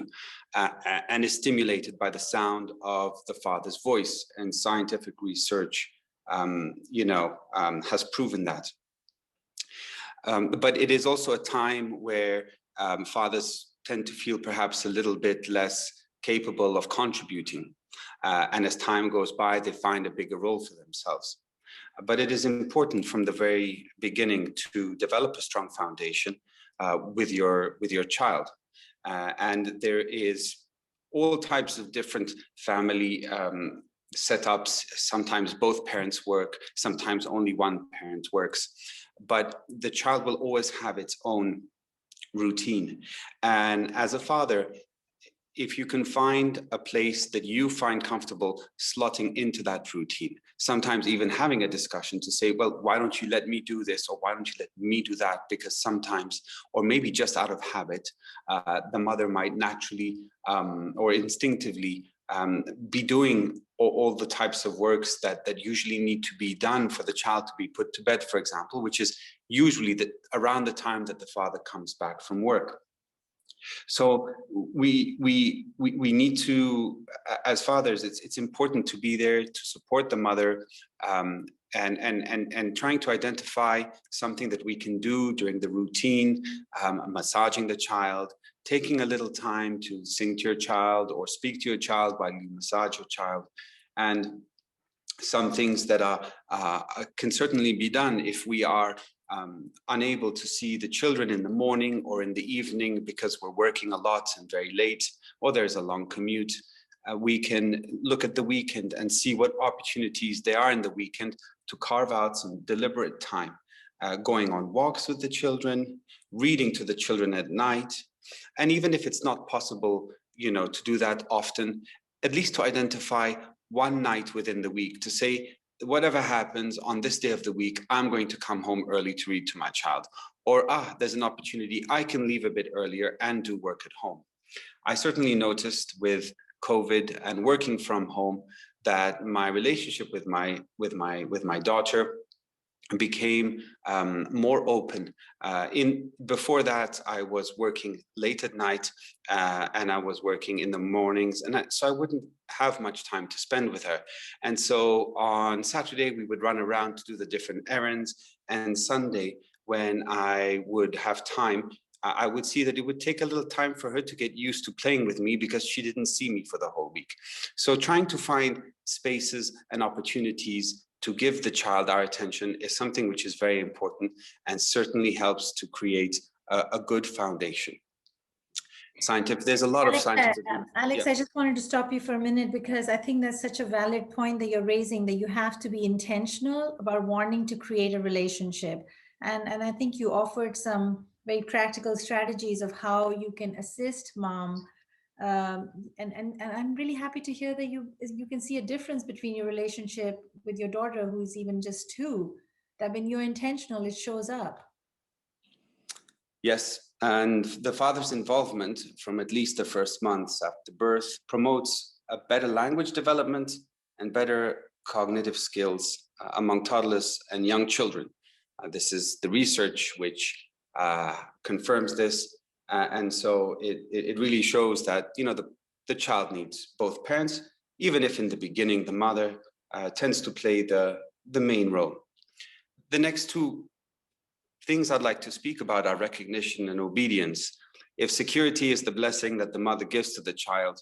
and is stimulated by the sound of the father's voice. And scientific research, has proven that. But it is also a time where fathers tend to feel perhaps a little bit less capable of contributing. And as time goes by, they find a bigger role for themselves. But it is important from the very beginning to develop a strong foundation with your child. And there is all types of different family setups. Sometimes both parents work, sometimes only one parent works. But the child will always have its own routine. And as a father, if you can find a place that you find comfortable slotting into that routine, sometimes even having a discussion to say, well, why don't you let me do this? Or why don't you let me do that? Because sometimes, or maybe just out of habit, the mother might naturally or instinctively be doing all the types of works that usually need to be done for the child to be put to bed, for example, which is usually around the time that the father comes back from work. So we need to, as fathers, it's important to be there to support the mother and trying to identify something that we can do during the routine, massaging the child, taking a little time to sing to your child or speak to your child while you massage your child, and some things that can certainly be done if we are unable to see the children in the morning or in the evening because we're working a lot and very late, or there's a long commute. We can look at the weekend and see what opportunities there are in the weekend to carve out some deliberate time, going on walks with the children, reading to the children at night. And even if it's not possible, to do that often, at least to identify one night within the week to say, whatever happens on this day of the week, I'm going to come home early to read to my child. Or, there's an opportunity, I can leave a bit earlier and do work at home. I certainly noticed with COVID and working from home that my relationship with my daughter became more open. Before that, I was working late at night and I was working in the mornings, and so I wouldn't have much time to spend with her. And so on Saturday, we would run around to do the different errands, and Sunday, when I would have time, I would see that it would take a little time for her to get used to playing with me because she didn't see me for the whole week. So trying to find spaces and opportunities to give the child our attention is something which is very important and certainly helps to create a good foundation. There's a lot of scientific. Alex, yeah. I just wanted to stop you for a minute because I think that's such a valid point that you're raising, that you have to be intentional about wanting to create a relationship. And I think you offered some very practical strategies of how you can assist mom. And I'm really happy to hear that you can see a difference between your relationship with your daughter, who's even just 2, that when you're intentional, it shows up. Yes, and the father's involvement from at least the first months after birth promotes a better language development and better cognitive skills among toddlers and young children. This is the research which confirms this. And so it really shows that, the child needs both parents, even if in the beginning, the mother tends to play the main role. The next 2 things I'd like to speak about are recognition and obedience. If security is the blessing that the mother gives to the child,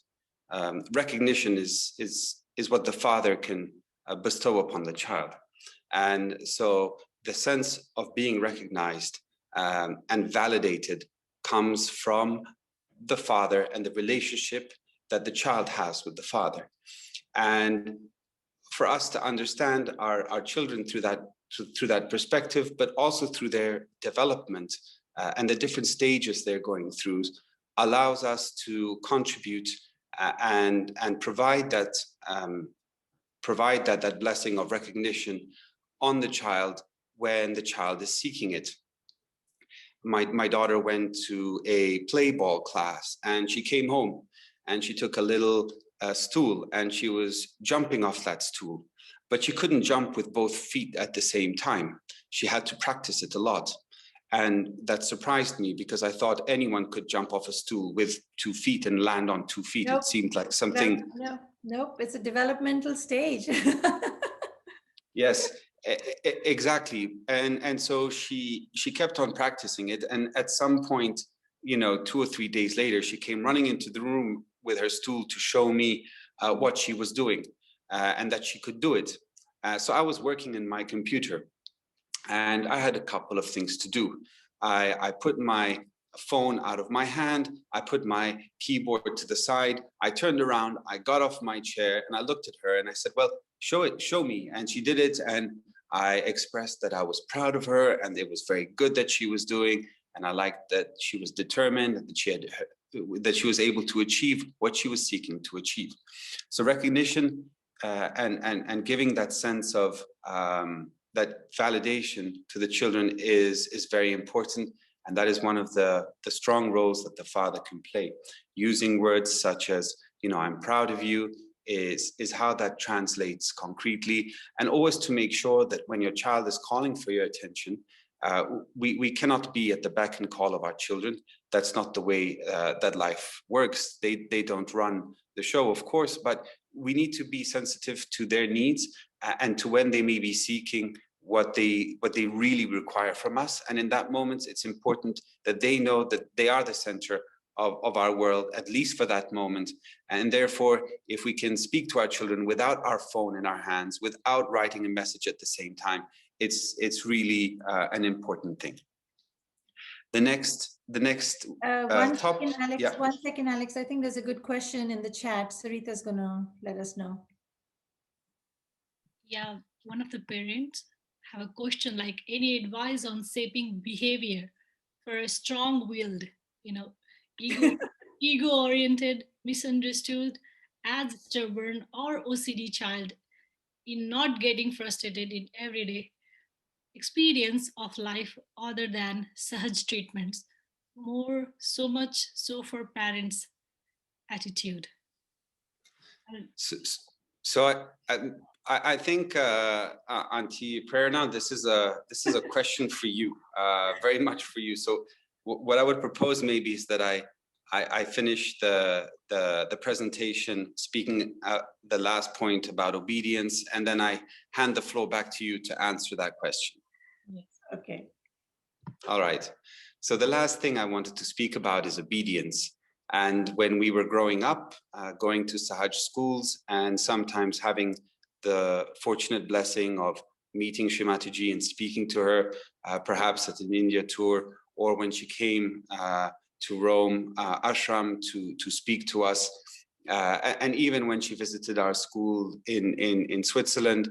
recognition is what the father can bestow upon the child. And so the sense of being recognized and validated comes from the father and the relationship that the child has with the father. And for us to understand our children through that perspective, but also through their development and the different stages they're going through, allows us to contribute and provide that blessing of recognition on the child when the child is seeking it. My daughter went to a play ball class, and she came home and she took a little stool, and she was jumping off that stool, but she couldn't jump with both feet at the same time. She had to practice it a lot. And that surprised me, because I thought anyone could jump off a stool with 2 feet and land on 2 feet. Nope. It seemed like something. Nope, it's a developmental stage. Yes, exactly. And so she kept on practicing it. And at some point, 2 or 3 days later, she came running into the room with her stool to show me what she was doing and that she could do it. So I was working in my computer, and I had a couple of things to do. I put my phone out of my hand, I put my keyboard to the side, I turned around, I got off my chair, and I looked at her and I said, well, show me. And she did it, and I expressed that I was proud of her, and it was very good that she was doing, and I liked that she was determined, and that she was able to achieve what she was seeking to achieve. So recognition and giving that sense of that validation to the children is very important. And that is one of the strong roles that the father can play. Using words such as, I'm proud of you, is how that translates concretely. And always to make sure that when your child is calling for your attention, we cannot be at the beck and call of our children. That's not the way that life works. They don't run the show, of course, but we need to be sensitive to their needs and to when they may be seeking what they really require from us. And in that moment, it's important that they know that they are the center of our world, at least for that moment. And therefore, if we can speak to our children without our phone in our hands, without writing a message at the same time, it's really an important thing. The next top. Second, Alex, yeah. 1 second, Alex. I think there's a good question in the chat. Sarita's gonna let us know. Yeah, one of the parents have a question like, any advice on shaping behavior for a strong-willed, ego-oriented, misunderstood, as stubborn or OCD child in not getting frustrated in everyday experience of life other than Sahaj treatments, so much so for parents' attitude? So I think, Auntie Prerna, this is a question for you, very much for you. So what I would propose maybe is that I finish the presentation speaking the last point about obedience, and then I hand the floor back to you to answer that question. Yes. Okay. All right. So the last thing I wanted to speak about is obedience. And when we were growing up, going to Sahaj schools, and sometimes having the fortunate blessing of meeting Shrimati and speaking to her, perhaps at an India tour, or when she came to Rome, ashram, to speak to us, and even when she visited our school in Switzerland,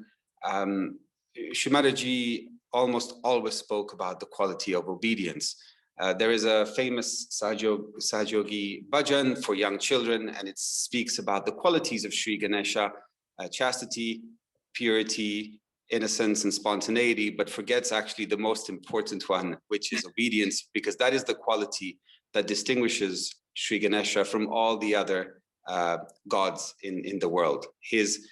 Shrimati almost always spoke about the quality of obedience. There is a famous Sahajogi bhajan for young children, and it speaks about the qualities of Sri Ganesha, chastity, purity, innocence, and spontaneity, but forgets actually the most important one, which is obedience, because that is the quality that distinguishes Sri Ganesha from all the other gods in the world. His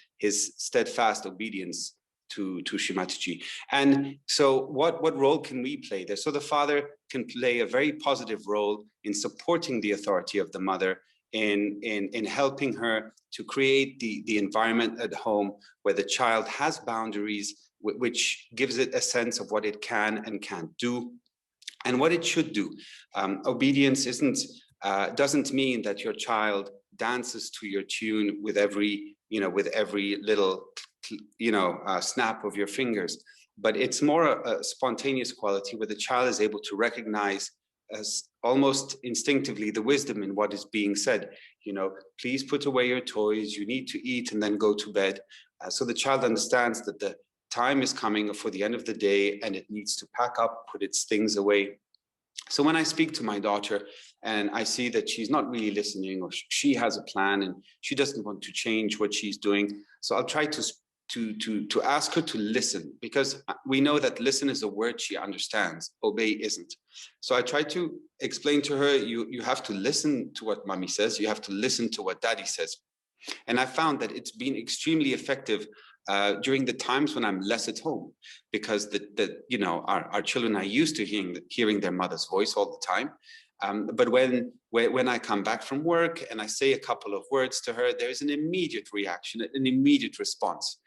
steadfast obedience to Shrimati. And so what role can we play there? So the father can play a very positive role in supporting the authority of the mother, in helping her to create the environment at home where the child has boundaries, which gives it a sense of what it can and can't do and what it should do. Obedience doesn't mean that your child dances to your tune with every little snap of your fingers, but it's more a spontaneous quality where the child is able to recognize as almost instinctively the wisdom in what is being said. You know, please put away your toys, you need to eat and then go to bed. So the child understands that the time is coming for the end of the day and it needs to pack up, put its things away. So when I speak to my daughter and I see that she's not really listening, or she has a plan and she doesn't want to change what she's doing, so I'll try to ask her to listen, because we know that listen is a word she understands, obey isn't. So I try to explain to her, you have to listen to what mommy says, you have to listen to what daddy says. And I found that it's been extremely effective during the times when I'm less at home, because you know, our children are used to hearing their mother's voice all the time. But when I come back from work and I say a couple of words to her, there's an immediate reaction, an immediate response.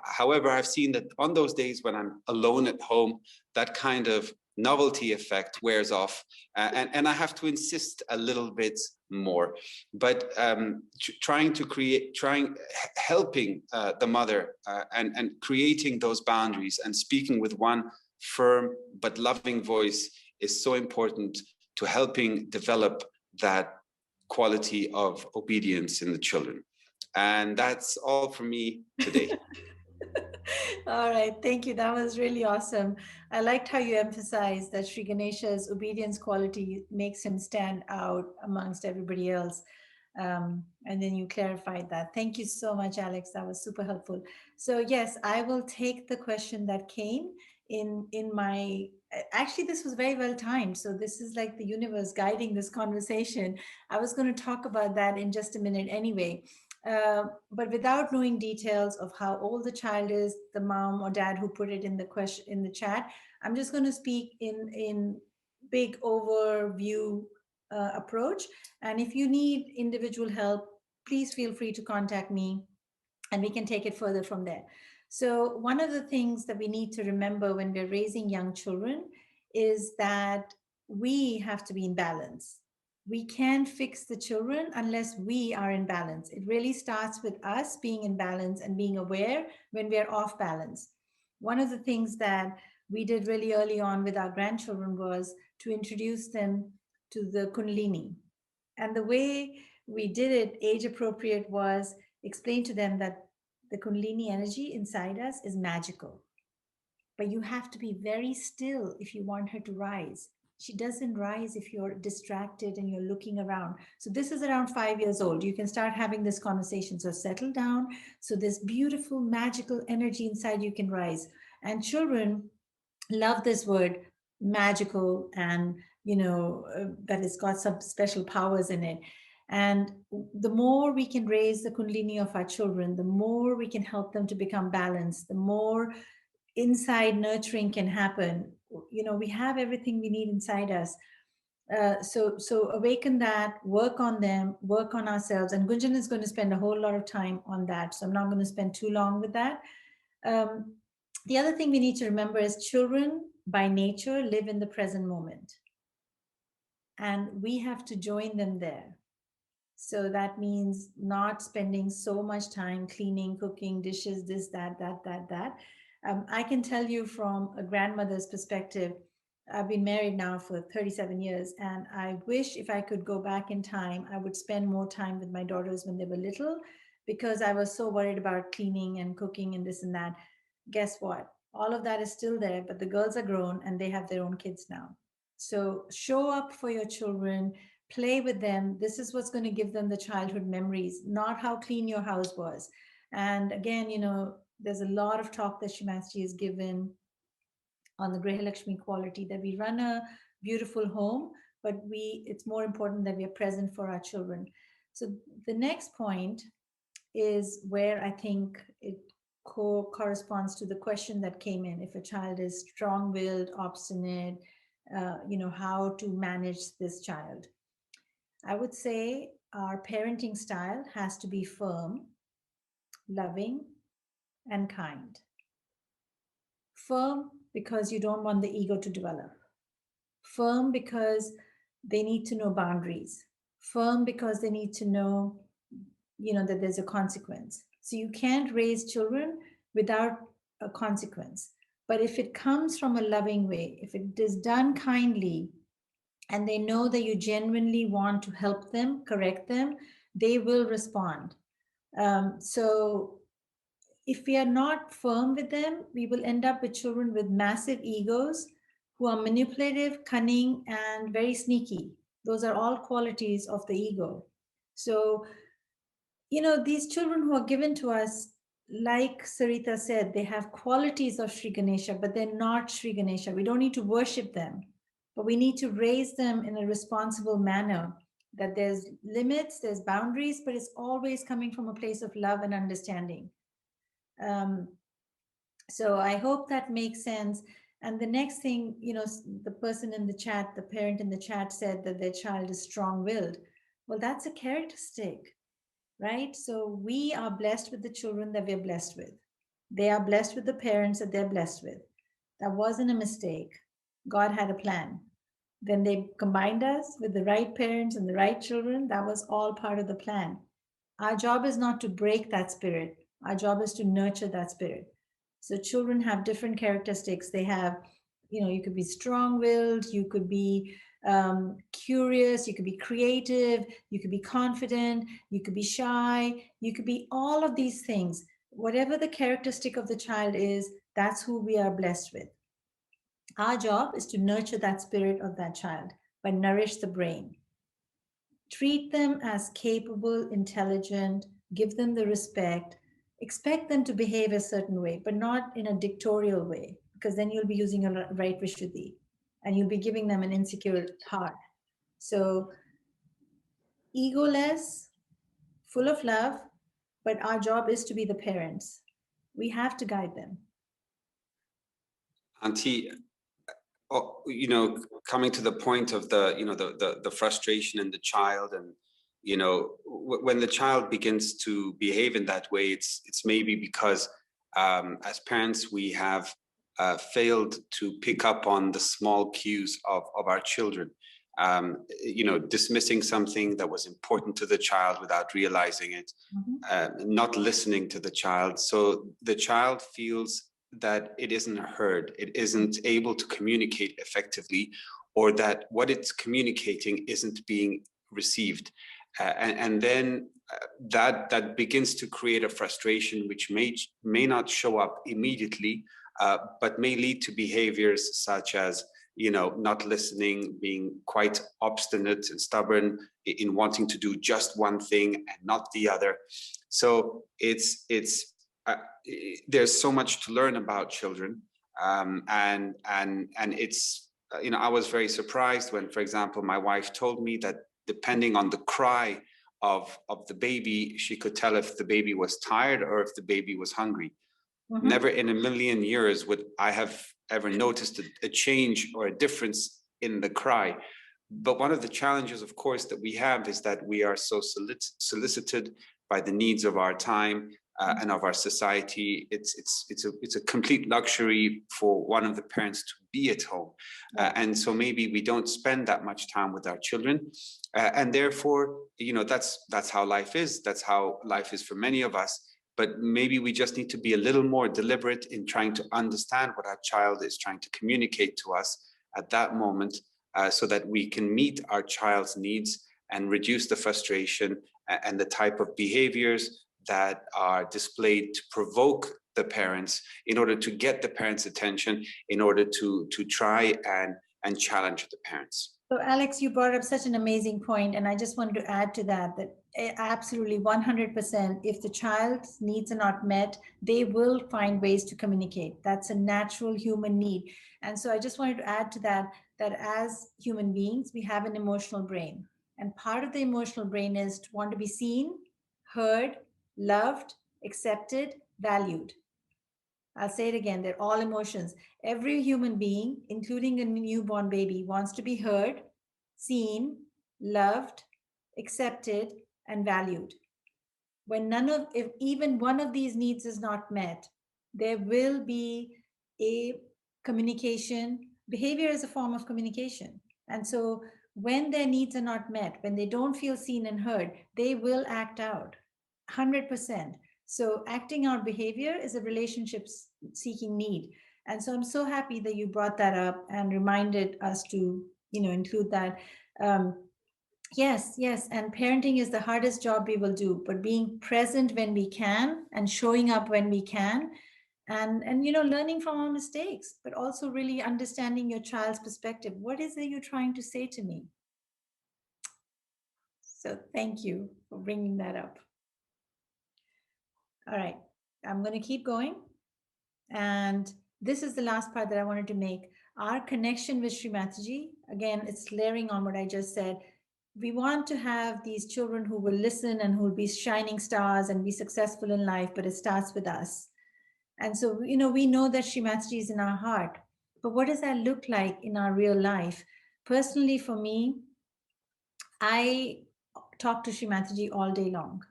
However, I've seen that on those days when I'm alone at home, that kind of novelty effect wears off, and I have to insist a little bit more. But helping the mother and creating those boundaries and speaking with one firm but loving voice is so important to helping develop that quality of obedience in the children. And that's all for me today. All right, thank you. That was really awesome. I liked how you emphasized that Sri Ganesha's obedience quality makes him stand out amongst everybody else. And then you clarified that. Thank you so much, Alex. That was super helpful. So yes, I will take the question that came in my, actually this was very well timed. So this is like the universe guiding this conversation. I was going to talk about that in just a minute anyway. But without knowing details of how old the child is, the mom or dad who put it in the question in the chat, I'm just going to speak in big overview approach. And if you need individual help, please feel free to contact me and we can take it further from there. So one of the things that we need to remember when we're raising young children is that we have to be in balance. We can't fix the children unless we are in balance. It really starts with us being in balance and being aware when we're off balance. One of the things that we did really early on with our grandchildren was to introduce them to the Kundalini. And the way we did it, age appropriate, was explain to them that the Kundalini energy inside us is magical. But you have to be very still if you want her to rise. She doesn't rise if you're distracted and you're looking around. So this is around 5 years old. You can start having this conversation. So settle down. So this beautiful, magical energy inside you can rise. And children love this word, magical, and that it's got some special powers in it. And the more we can raise the Kundalini of our children, the more we can help them to become balanced, the more inside nurturing can happen. We have everything we need inside us. So awaken that, work on them, work on ourselves. And Gunjan is going to spend a whole lot of time on that. So I'm not going to spend too long with that. The other thing we need to remember is children by nature live in the present moment. And we have to join them there. So that means not spending so much time cleaning, cooking, dishes, this, that. I can tell you from a grandmother's perspective, I've been married now for 37 years, and I wish if I could go back in time, I would spend more time with my daughters when they were little, because I was so worried about cleaning and cooking and this and that. Guess what? All of that is still there, but the girls are grown and they have their own kids now. So show up for your children, play with them. This is what's going to give them the childhood memories, not how clean your house was. And again, there's a lot of talk that Shimashi has given on the Griha Lakshmi quality, that we run a beautiful home, but it's more important that we are present for our children. So the next point is where I think it corresponds to the question that came in. If a child is strong-willed, obstinate, how to manage this child. I would say our parenting style has to be firm, loving, and kind. Firm because you don't want the ego to develop. Firm because they need to know boundaries. Firm because they need to know, that there's a consequence. So you can't raise children without a consequence. But if it comes from a loving way, if it is done kindly, and they know that you genuinely want to help them, correct them, they will respond. So if we are not firm with them, we will end up with children with massive egos who are manipulative, cunning, and very sneaky. Those are all qualities of the ego. So, these children who are given to us, like Sarita said, they have qualities of Sri Ganesha, but they're not Sri Ganesha. We don't need to worship them, but we need to raise them in a responsible manner. That there's limits, there's boundaries, but it's always coming from a place of love and understanding. Um, so I hope that makes sense. And the next thing, the person in the chat, the parent in the chat said that their child is strong-willed. Well, that's a characteristic, right? So we are blessed with the children that we're blessed with. They are blessed with the parents that they're blessed with. That wasn't a mistake. God had a plan. Then they combined us with the right parents and the right children. That was all part of the plan. Our job is not to break that spirit. Our job is to nurture that spirit. So children have different characteristics. They have, you could be strong-willed, you could be curious, you could be creative, you could be confident, you could be shy, you could be all of these things. Whatever the characteristic of the child is, that's who we are blessed with. Our job is to nurture that spirit of that child, but nourish the brain. Treat them as capable, intelligent, give them the respect, expect them to behave a certain way, but not in a dictatorial way, because then you'll be using a right vishuddhi and you'll be giving them an insecure heart. So, egoless, full of love, but our job is to be the parents. We have to guide them. Auntie, coming to the point of the frustration in the child, and when the child begins to behave in that way, it's maybe because as parents we have failed to pick up on the small cues of our children. Dismissing something that was important to the child without realizing it, not listening to the child. So the child feels that it isn't heard, it isn't able to communicate effectively, or that what it's communicating isn't being received. And then that begins to create a frustration which may not show up immediately, but may lead to behaviors such as not listening, being quite obstinate and stubborn in wanting to do just one thing and not the other. So there's so much to learn about children, and it's I was very surprised when, for example, my wife told me that depending on the cry of the baby, she could tell if the baby was tired or if the baby was hungry. Never in a million years would I have ever noticed a change or a difference in the cry. But one of the challenges, of course, that we have is that we are so solicited by the needs of our time and of our society. It's a complete luxury for one of the parents to be at home, and so maybe we don't spend that much time with our children, and therefore, that's how life is. That's how life is for many of us. But maybe we just need to be a little more deliberate in trying to understand what our child is trying to communicate to us at that moment, so that we can meet our child's needs and reduce the frustration and the type of behaviors that are displayed to provoke the parents, in order to get the parents' attention, in order to try and challenge the parents. So Alex, you brought up such an amazing point, and I just wanted to add to that absolutely 100%, if the child's needs are not met, they will find ways to communicate. That's a natural human need. And so I just wanted to add to that as human beings, we have an emotional brain. And part of the emotional brain is to want to be seen, heard, loved, accepted, valued. I'll say it again, they're all emotions. Every human being, including a newborn baby, wants to be heard, seen, loved, accepted, and valued. When if even one of these needs is not met, there will be a communication. Behavior is a form of communication. And so when their needs are not met, when they don't feel seen and heard, they will act out 100%. So acting out behavior is a relationship seeking need. And so I'm so happy that you brought that up and reminded us to, include that. Um, Yes, yes. And parenting is the hardest job we will do, but being present when we can and showing up when we can, and learning from our mistakes, but also really understanding your child's perspective. What is it you're trying to say to me? So thank you for bringing that up. All right, I'm going to keep going. And this is the last part that I wanted to make. Our connection with Srimataji, again, it's layering on what I just said. We want to have these children who will listen and who will be shining stars and be successful in life, but it starts with us. And so, we know that Srimataji is in our heart, but what does that look like in our real life? Personally, for me, I talk to Srimataji all day long.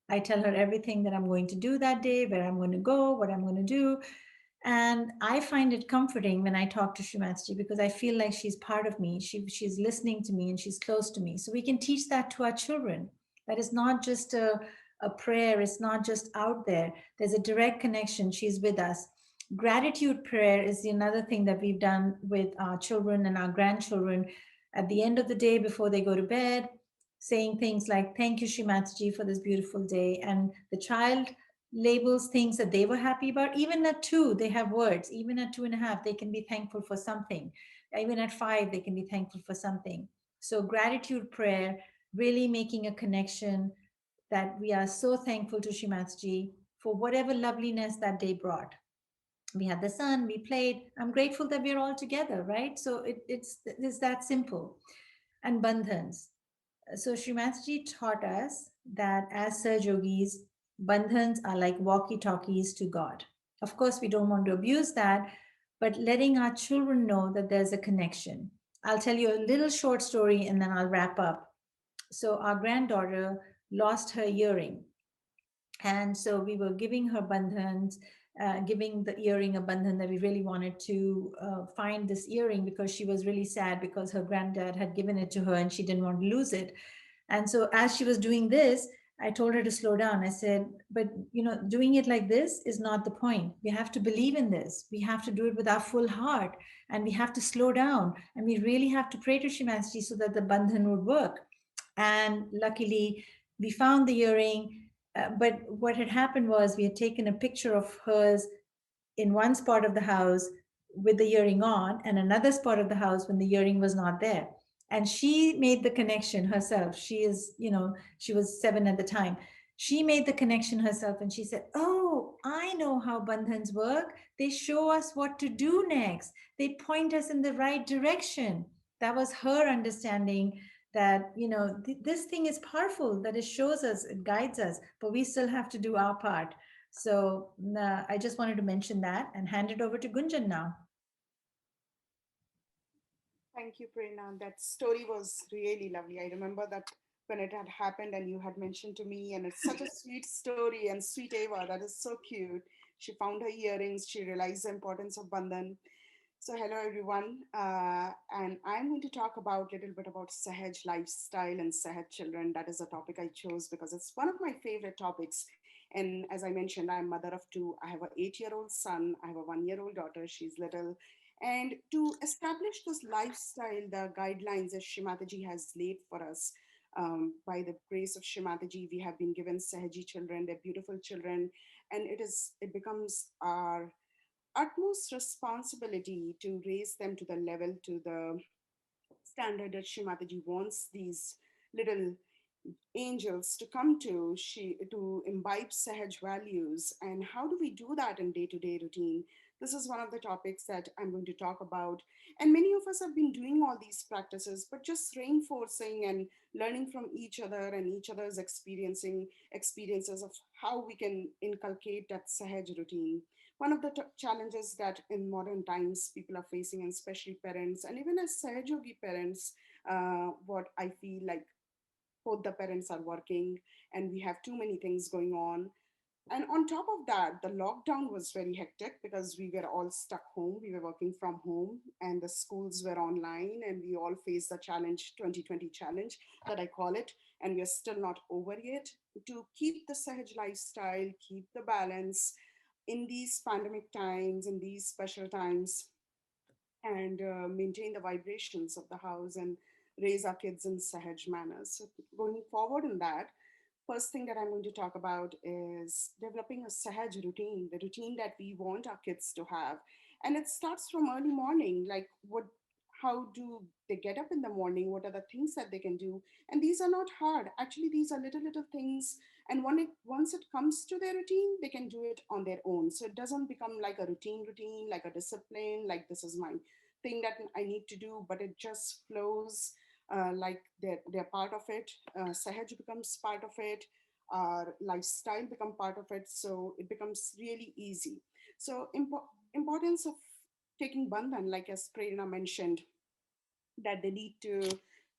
I tell her everything that I'm going to do that day, where I'm going to go, what I'm going to do. And I find it comforting when I talk to Srimataji because I feel like she's part of me. She's listening to me and she's close to me. So we can teach that to our children. That is not just a prayer, it's not just out there. There's a direct connection. She's with us. Gratitude prayer is another thing that we've done with our children and our grandchildren. At the end of the day, before they go to bed, saying things like, "Thank you, Srimataji, for this beautiful day." And the child labels things that they were happy about. Even at 2, they have words. Even at 2.5, they can be thankful for something. Even at 5, they can be thankful for something. So gratitude prayer, really making a connection that we are so thankful to Shimatsji for whatever loveliness that day brought. We had the sun, we played. I'm grateful that we're all together, right? So it's that simple. And bandhans. So Srimatji taught us that as Saj Yogis, bandhans are like walkie-talkies to God. Of course, we don't want to abuse that, but letting our children know that there's a connection. I'll tell you a little short story and then I'll wrap up. So our granddaughter lost her earring. And so we were giving her bandhans, giving the earring a bandhan that we really wanted to find this earring because she was really sad because her granddad had given it to her and she didn't want to lose it. And so as she was doing this, I told her to slow down. I said, but doing it like this is not the point. We have to believe in this. We have to do it with our full heart and we have to slow down. And we really have to pray to Shimaji so that the bandhan would work. And luckily, we found the earring. But what had happened was we had taken a picture of hers in one spot of the house with the earring on and another spot of the house when the earring was not there. And she made the connection herself. She was 7 at the time. She made the connection herself and she said, "Oh, I know how bandhans work. They show us what to do next. They point us in the right direction." That was her understanding that, this thing is powerful, that it shows us, it guides us, but we still have to do our part. So I just wanted to mention that and hand it over to Gunjan now. Thank you, Prerna. That story was really lovely. I remember that when it had happened and you had mentioned to me, and it's such a sweet story and sweet Eva. That is so cute. She found her earrings. She realized the importance of Bandhan. So hello everyone, and I'm going to talk about a little bit about Sahaj lifestyle and Sahaj children. That is a topic I chose because it's one of my favorite topics. And as I mentioned, I'm mother of 2. I have an 8-year-old son. I have a 1-year-old daughter. She's little. And to establish this lifestyle, the guidelines that Shrimataji has laid for us, by the grace of Shrimataji, we have been given Sahaji children. They're beautiful children, and it becomes our utmost responsibility to raise them to the level, to the standard that Shrimataji wants these little angels to come to, to imbibe Sahaj values. And how do we do that in day-to-day routine? This is one of the topics that I'm going to talk about. And many of us have been doing all these practices, but just reinforcing and learning from each other and each other's experiences of how we can inculcate that Sahaj routine. One of the challenges that in modern times people are facing, and especially parents, and even as Sahaj Yogi parents, what I feel like both the parents are working and we have too many things going on. And on top of that, the lockdown was very hectic because we were all stuck home. We were working from home and the schools were online, and we all faced the challenge, 2020 challenge that I call it. And we're still not over yet. To keep the Sahaj lifestyle, keep the balance in these pandemic times, in these special times, and maintain the vibrations of the house and raise our kids in Sahaj manners. So going forward in that, first thing that I'm going to talk about is developing a Sahaj routine, the routine that we want our kids to have. And it starts from early morning, like how do they get up in the morning? What are the things that they can do? And these are not hard. Actually, these are little things. And once it comes to their routine, they can do it on their own. So it doesn't become like a routine, like a discipline, like this is my thing that I need to do, but it just flows like they're part of it. Sahaj becomes part of it. Our lifestyle become part of it. So it becomes really easy. So importance of taking bandhan, like as Prerna mentioned, that they need to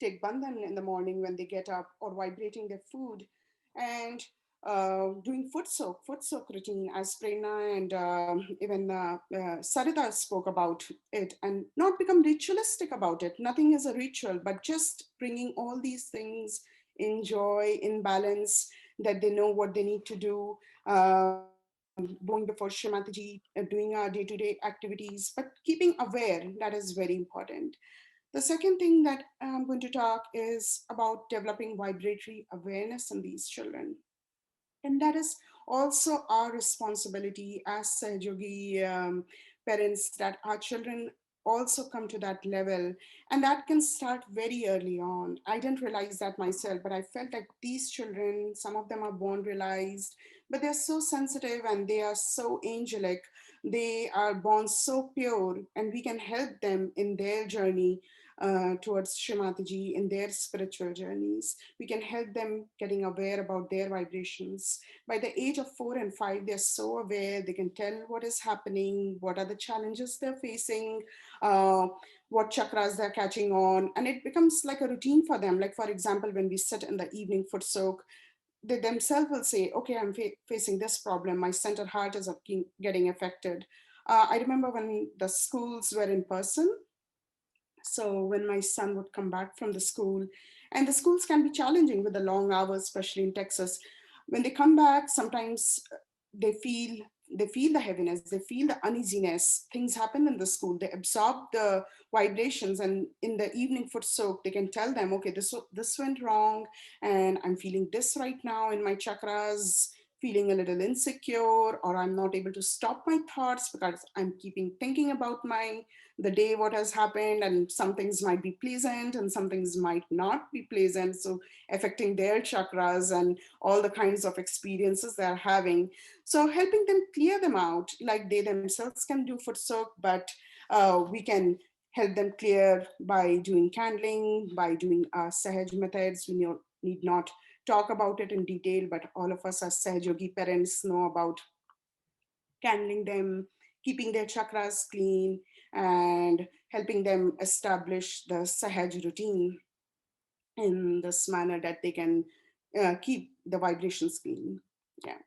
take bandhan in the morning when they get up, or vibrating their food, and doing foot soak routine, as Prerna and even Sarita spoke about it, and not become ritualistic about it. Nothing is a ritual, but just bringing all these things in joy, in balance, that they know what they need to do. Going before Shrimati doing our day-to-day activities, but keeping aware, that is very important. The second thing that I'm going to talk is about developing vibratory awareness in these children. And that is also our responsibility as Sahajogi parents, that our children also come to that level. And that can start very early on. I didn't realize that myself, but I felt like these children, some of them are born realized, but they're so sensitive and they are so angelic. They are born so pure, and we can help them in their journey towards Shrimataji, in their spiritual journeys. We can help them getting aware about their vibrations. By the age of 4 and 5, they're so aware, they can tell what is happening, what are the challenges they're facing, uh, what chakras they're catching on, and it becomes like a routine for them. Like, for example, when we sit in the evening foot soak, they themselves will say, okay, I'm facing this problem, my center heart is getting affected. I remember when the schools were in person, so when my son would come back from the school, and the schools can be challenging with the long hours, especially in Texas. When they come back, sometimes they feel they feel the heaviness, they feel the uneasiness. Things happen in the school. They absorb the vibrations, and in the evening foot soak, they can tell them, okay, this went wrong, and I'm feeling this right now in my chakras. Feeling a little insecure, or I'm not able to stop my thoughts because I'm keeping thinking about the day, what has happened, and some things might be pleasant and some things might not be pleasant, so affecting their chakras and all the kinds of experiences they're having. So helping them clear them out, like they themselves can do foot soak, but we can help them clear by doing candling, by doing Sahaj methods. We need not talk about it in detail, but all of us as Sahajogi parents know about candling them, keeping their chakras clean, and helping them establish the Sahaj routine in this manner that they can keep the vibrations clean. Yeah.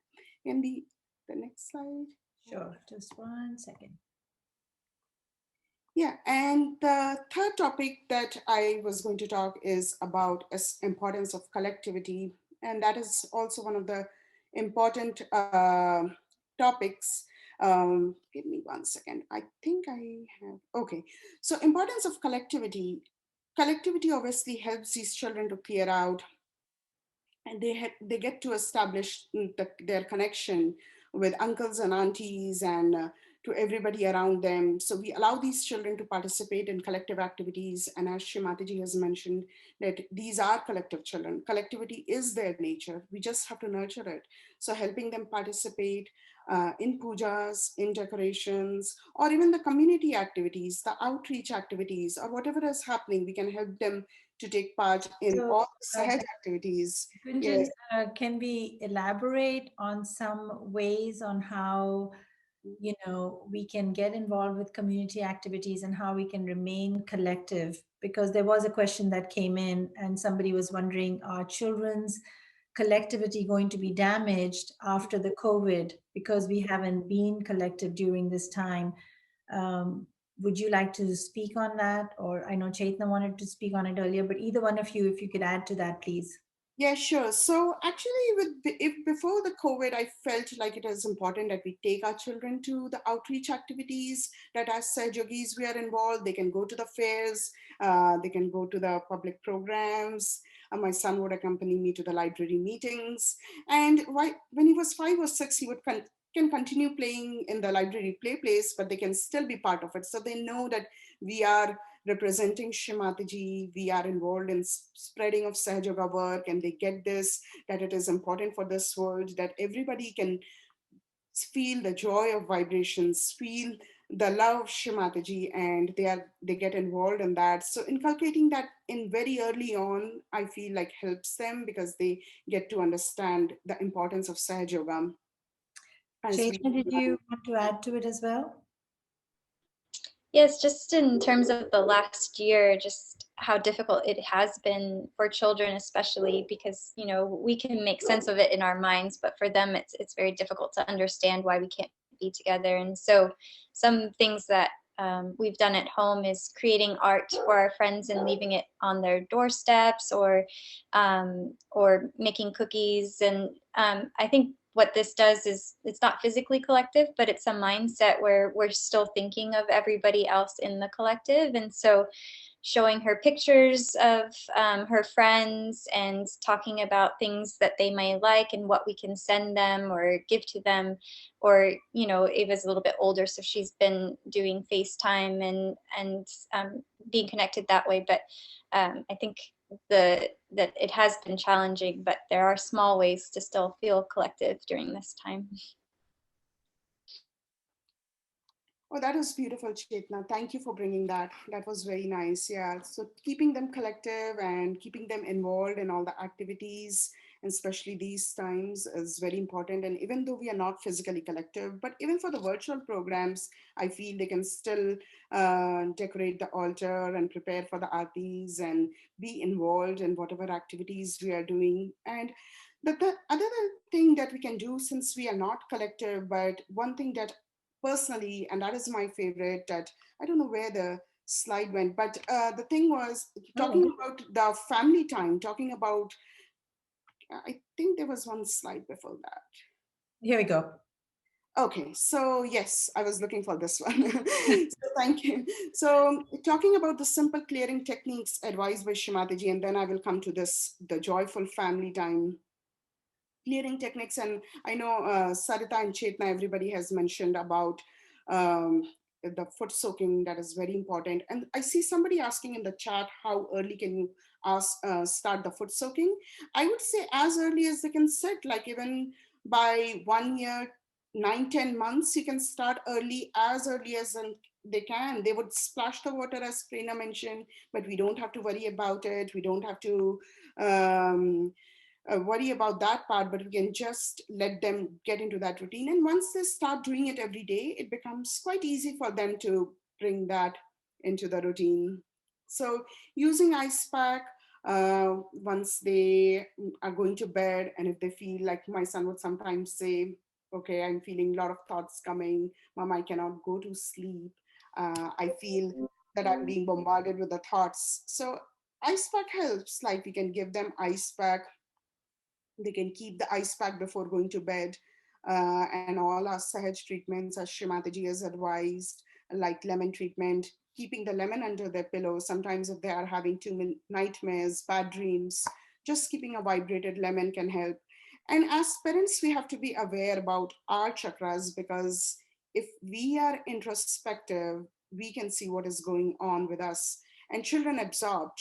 And the next slide. Sure, just 1 second. Yeah, and the third topic that I was going to talk is about importance of collectivity, and that is also one of the important topics. Give me 1 second. I think I have. Okay, so importance of collectivity. Collectivity obviously helps these children to clear out, and they get to establish their connection with uncles and aunties, and to everybody around them. So we allow these children to participate in collective activities, and as Shrimataji has mentioned, that these are collective children. Collectivity is their nature, we just have to nurture it. So helping them participate in pujas, in decorations, or even the community activities, the outreach activities, or whatever is happening, we can help them to take part in So, all the Sahaj activities. Gunjan, Yes. can we elaborate on some ways on how, we can get involved with community activities and how we can remain collective? Because there was a question that came in and somebody was wondering, are children's collectivity going to be damaged after the COVID because we haven't been collective during this time? Um, would you like to speak on that? Or I know Chaitna wanted to speak on it earlier, but either one of you, if you could add to that, please. Yeah, sure. So actually, if before the COVID, I felt like it is important that we take our children to the outreach activities. That as yogis, we are involved. They can go to the fairs. They can go to the public programs. My son would accompany me to the library meetings. And when he was 5 or 6, he would can continue playing in the library play place, but they can still be part of it. So they know that we are representing Shrimati, we are involved in spreading of Sahaja Yoga work, and they get this, that it is important for this world, that everybody can feel the joy of vibrations, feel the love of Shrimati, and they get involved in that. So inculcating that in very early on, I feel like helps them because they get to understand the importance of Sahaja Yoga. As we Chaitanya, did you want to add to it as well? Yes, just in terms of the last year, just how difficult it has been for children, especially because, you know, we can make sense of it in our minds, but for them, it's very difficult to understand why we can't be together. And so some things that we've done at home is creating art for our friends and leaving it on their doorsteps, or making cookies. And I think what this does is it's not physically collective, but it's a mindset where we're still thinking of everybody else in the collective. And so showing her pictures of her friends and talking about things that they may like and what we can send them or give to them. Or, you know, Ava's a little bit older, so she's been doing FaceTime and being connected that way. But I think that it has been challenging, but there are small ways to still feel collective during this time. Oh, that was beautiful, Chetna. Thank you for bringing that. That was very nice. Yeah. So keeping them collective and keeping them involved in all the activities, and especially these times, is very important. And even though we are not physically collective, but even for the virtual programs, I feel they can still decorate the altar and prepare for the aartis and be involved in whatever activities we are doing. And the other thing that we can do, since we are not collective, but one thing that personally, and that is my favorite, that I don't know where the slide went, but the thing was talking about the family time, talking about, I think there was one slide before that. Here we go. Okay, so yes, I was looking for this one. So thank you. So talking about the simple clearing techniques advised by Shimataji, and then I will come to this, the joyful family time clearing techniques. And I know Sarita and Chetna, everybody has mentioned about um, the foot soaking. That is very important. And I see somebody asking in the chat, how early can you start the foot soaking? I would say as early as they can set, like even by 1 year, 9, 10 months, you can start as early as they can. They would splash the water, as Prerna mentioned, but we don't have to worry about it. We don't have to worry about that part, but we can just let them get into that routine. And once they start doing it every day, it becomes quite easy for them to bring that into the routine. So using ice pack once they are going to bed, and if they feel like, my son would sometimes say, okay, I'm feeling a lot of thoughts coming, Mom, I cannot go to sleep. I feel that I'm being bombarded with the thoughts. So ice pack helps. Like we can give them ice pack, they can keep the ice pack before going to bed. And all our Sahaj treatments, as Shrimataji has advised, like lemon treatment, keeping the lemon under their pillow. Sometimes if they are having too many nightmares, bad dreams, just keeping a vibrated lemon can help. And as parents, we have to be aware about our chakras, because if we are introspective, we can see what is going on with us. And children absorb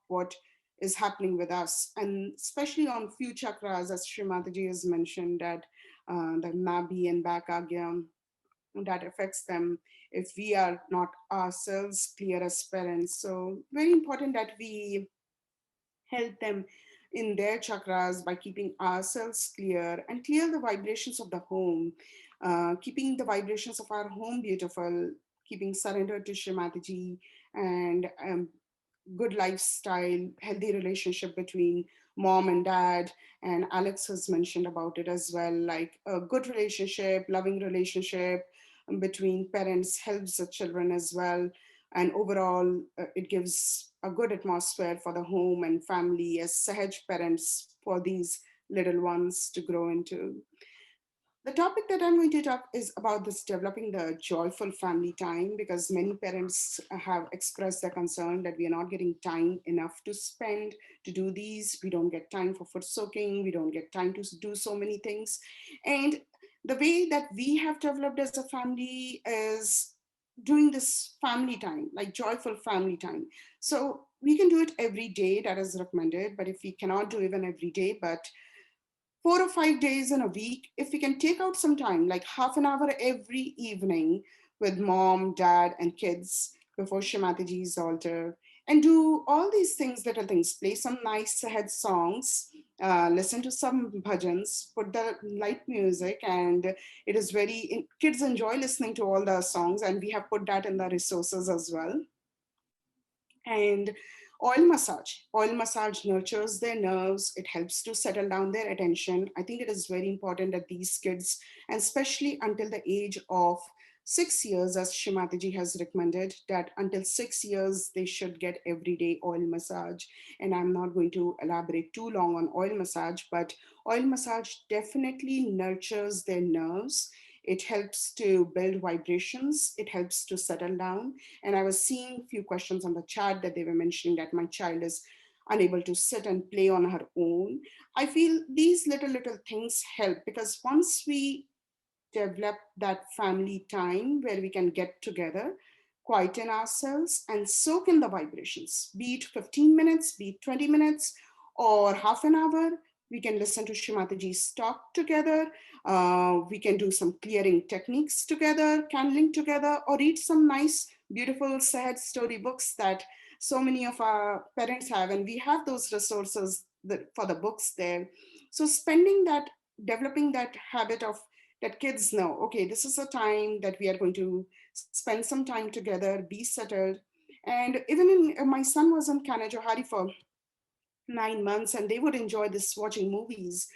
what is happening with us, and especially on few chakras, as Srimataji has mentioned, that the Nabi and back agya, that affects them if we are not ourselves clear as parents. So very important that we help them in their chakras by keeping ourselves clear and clear the vibrations of the home, keeping the vibrations of our home beautiful, keeping surrender to Srimataji, and good lifestyle, healthy relationship between mom and dad. And Alex has mentioned about it as well, like a good relationship, loving relationship between parents helps the children as well. And overall, it gives a good atmosphere for the home and family as Sahaj parents for these little ones to grow into. The topic that I'm going to talk is about this developing the joyful family time, because many parents have expressed their concern that we are not getting time enough to spend to do these. We don't get time for foot soaking. We don't get time to do so many things. And the way that we have developed as a family is doing this family time, like joyful family time. So we can do it every day, that is recommended. But if we cannot do even every day, but 4 or 5 days in a week, if we can take out some time, like half an hour every evening with mom, dad, and kids before Shimataji's altar, and do all these things, little things, play some nice Sahaj songs, listen to some bhajans, put the light music, and it is very, kids enjoy listening to all the songs, and we have put that in the resources as well. And oil massage. Oil massage nurtures their nerves. It helps to settle down their attention. I think it is very important that these kids, and especially until the age of 6 years, as Shimataji has recommended, that until 6 years, they should get everyday oil massage. And I'm not going to elaborate too long on oil massage, but oil massage definitely nurtures their nerves. It helps to build vibrations. It helps to settle down. And I was seeing a few questions on the chat that they were mentioning that my child is unable to sit and play on her own. I feel these little things help, because once we develop that family time where we can get together, quieten ourselves, and soak in the vibrations, be it 15 minutes, be it 20 minutes, or half an hour. We can listen to Shimataji's talk together. We can do some clearing techniques together, channeling together, or read some nice, beautiful, sad story books that so many of our parents have. And we have those resources for the books there. So spending that, developing that habit of that kids know, okay, this is a time that we are going to spend some time together, be settled. And even in, my son was in Kanajohari for 9 months, and they would enjoy this watching movies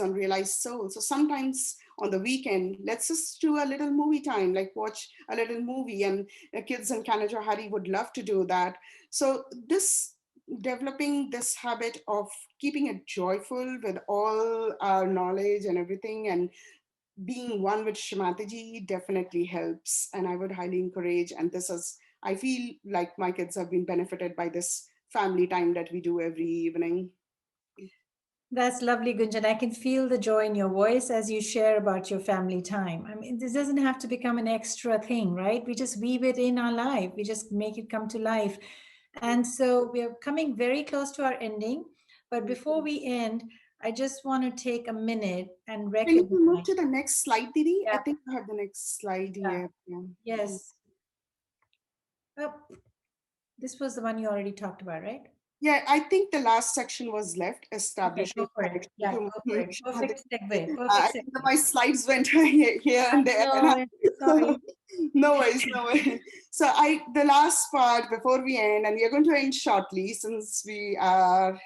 on Realized Soul. So sometimes on the weekend, let's just do a little movie time, like watch a little movie, and the kids in Kanajohari would love to do that. So this, developing this habit of keeping it joyful with all our knowledge and everything, and being one with Shimataji definitely helps. And I would highly encourage, and this is, I feel like my kids have been benefited by this family time that we do every evening. That's lovely, Gunjan. I can feel the joy in your voice as you share about your family time. I mean, this doesn't have to become an extra thing, right? We just weave it in our life. We just make it come to life. And so we are coming very close to our ending. But before we end, I just want to take a minute and Can you move recognize. to the next slide, Didi? Yeah. I think I have the next slide Yeah. here. Yeah. Yes. Oh, this was the one you already talked about, right? Yeah, I think the last section was left, Okay, establishing go for it. connection Yeah, to go for it. Perfect segue. I Perfect think segue. my slides went here and there. No, sorry. No worries, no worries. So the last part before we end, and we are going to end shortly since we are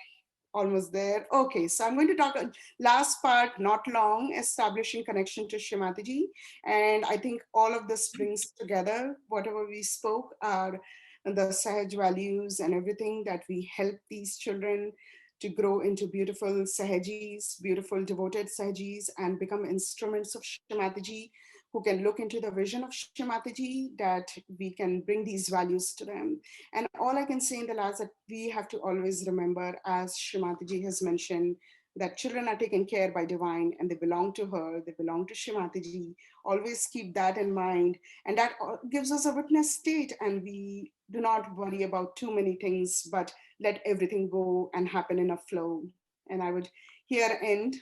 almost there. Okay, so I'm going to talk last part, not long, establishing connection to Shimataji. And I think all of this brings together whatever we spoke are the Sahaj values and everything that we help these children to grow into beautiful Sahajis, beautiful devoted Sahajis, and become instruments of Shimataji, who can look into the vision of Shimataji, that we can bring these values to them. And all I can say in the last, that we have to always remember, as Shimataji has mentioned, that children are taken care by divine and they belong to her, they belong to Shimataji. Always keep that in mind. And that gives us a witness state, and we do not worry about too many things, but let everything go and happen in a flow. And I would here end.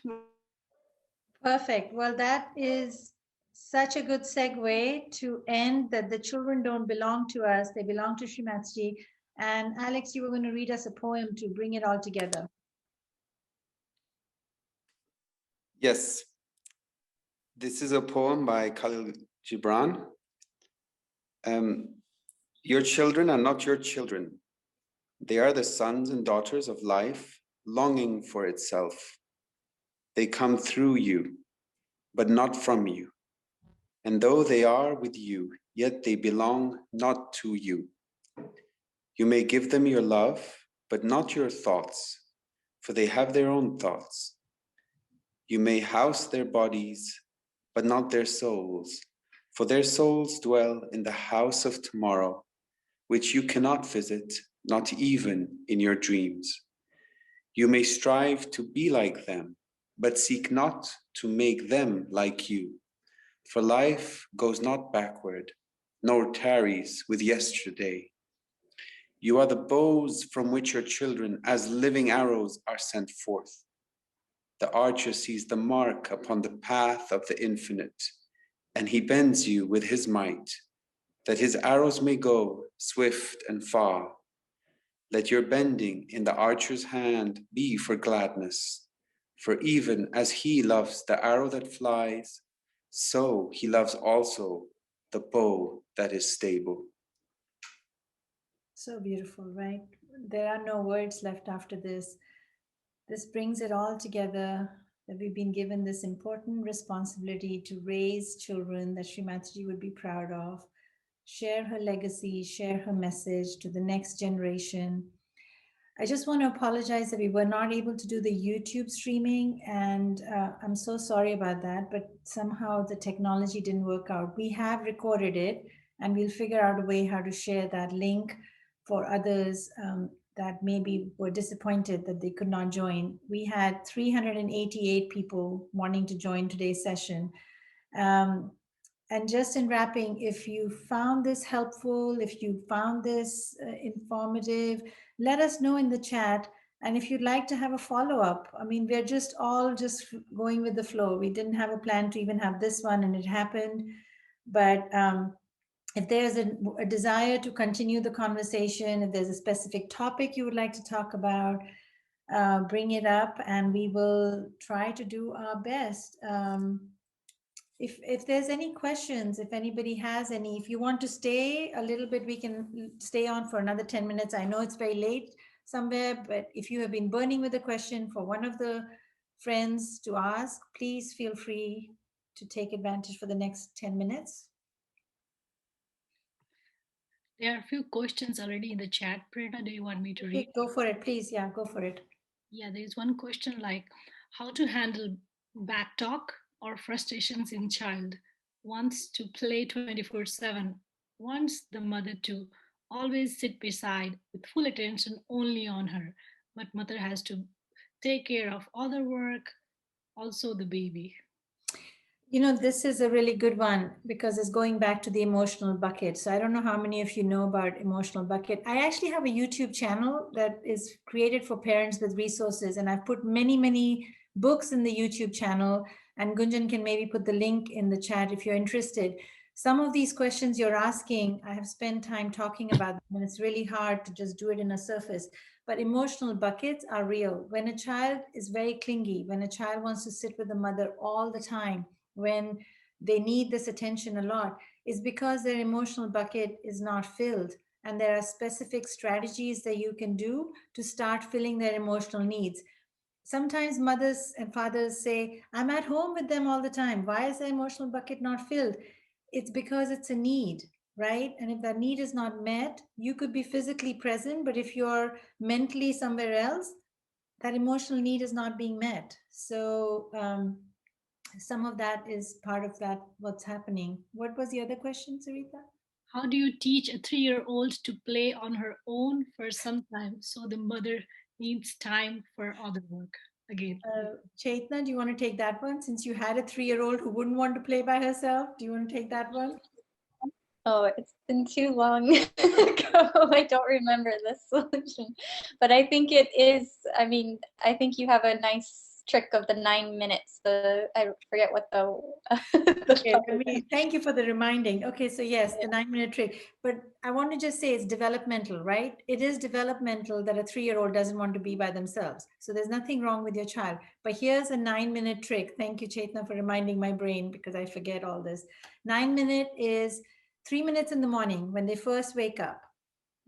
Perfect. Well, that is such a good segue to end that the children don't belong to us, they belong to Shrimatji. And Alex, you were going to read us a poem to bring it all together. Yes, this is a poem by Khalil Gibran. Your children are not your children. They are the sons and daughters of life, longing for itself. They come through you, but not from you. And though they are with you, yet they belong not to you. You may give them your love, but not your thoughts, for they have their own thoughts. You may house their bodies, but not their souls, for their souls dwell in the house of tomorrow, which you cannot visit, not even in your dreams. You may strive to be like them, but seek not to make them like you. For life goes not backward, nor tarries with yesterday. You are the bows from which your children, as living arrows, are sent forth. The archer sees the mark upon the path of the infinite, and he bends you with his might, that his arrows may go swift and far. Let your bending in the archer's hand be for gladness, for even as he loves the arrow that flies, so he loves also the bow that is stable. So beautiful, right? There are no words left after this. This brings it all together, that we've been given this important responsibility to raise children that Srimati would be proud of, share her legacy, share her message to the next generation. I just want to apologize that we were not able to do the YouTube streaming, and I'm so sorry about that, but somehow the technology didn't work out. We have recorded it, and we'll figure out a way how to share that link for others that maybe were disappointed that they could not join. We had 388 people wanting to join today's session. And just in wrapping, if you found this helpful, if you found this informative, let us know in the chat. And if you'd like to have a follow-up, I mean, we're just all just going with the flow. We didn't have a plan to even have this one, and it happened. But if there's a desire to continue the conversation, if there's a specific topic you would like to talk about, bring it up, and we will try to do our best. If there's any questions, if anybody has any, if you want to stay a little bit, we can stay on for another 10 minutes. I know it's very late somewhere, but if you have been burning with a question for one of the friends to ask, please feel free to take advantage for the next 10 minutes. There are a few questions already in the chat. Prerna, do you want me to read? Go for it, please. Yeah, go for it. Yeah, there is one question like how to handle back talk or frustrations in child. Wants to play 24/7, wants the mother to always sit beside with full attention only on her, but mother has to take care of other work, also the baby. You know, this is a really good one because it's going back to the emotional bucket. So I don't know how many of you know about emotional bucket. I actually have a YouTube channel that is created for parents with resources, and I've put many books in the YouTube channel, and Gunjan can maybe put the link in the chat if you're interested. Some of these questions you're asking, I have spent time talking about them, and it's really hard to just do it in a surface. But emotional buckets are real. When a child is very clingy, when a child wants to sit with the mother all the time, when they need this attention a lot, is because their emotional bucket is not filled. And there are specific strategies that you can do to start filling their emotional needs. Sometimes mothers and fathers say, I'm at home with them all the time. Why is the emotional bucket not filled? It's because it's a need, right? And if that need is not met, you could be physically present, but if you're mentally somewhere else, that emotional need is not being met. So some of that is part of that, what's happening. What was the other question, Sarita? How do you teach a 3-year-old to play on her own for some time so the mother needs time for other work? Again, Chaitna, do you want to take that one? Since you had a 3-year-old who wouldn't want to play by herself, do you want to take that one? Oh, it's been too long ago. I don't remember the solution, but I think it is. I mean, I think you have a nice trick of the 9 minutes. I forget what the. Okay, thank you for the reminding. Okay, so yes, the 9-minute trick. But I want to just say it's developmental, right? It is developmental that a 3-year-old doesn't want to be by themselves. So there's nothing wrong with your child. But here's a 9-minute trick. Thank you, Chaitna, for reminding my brain because I forget all this. 9-minute is 3 minutes in the morning when they first wake up.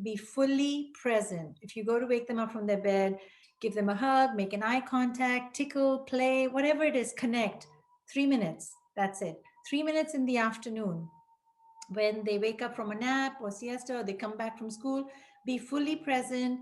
Be fully present. If you go to wake them up from their bed, give them a hug, make an eye contact, tickle, play, whatever it is, connect. 3 minutes. That's it. 3 minutes in the afternoon when they wake up from a nap or siesta or they come back from school. Be fully present,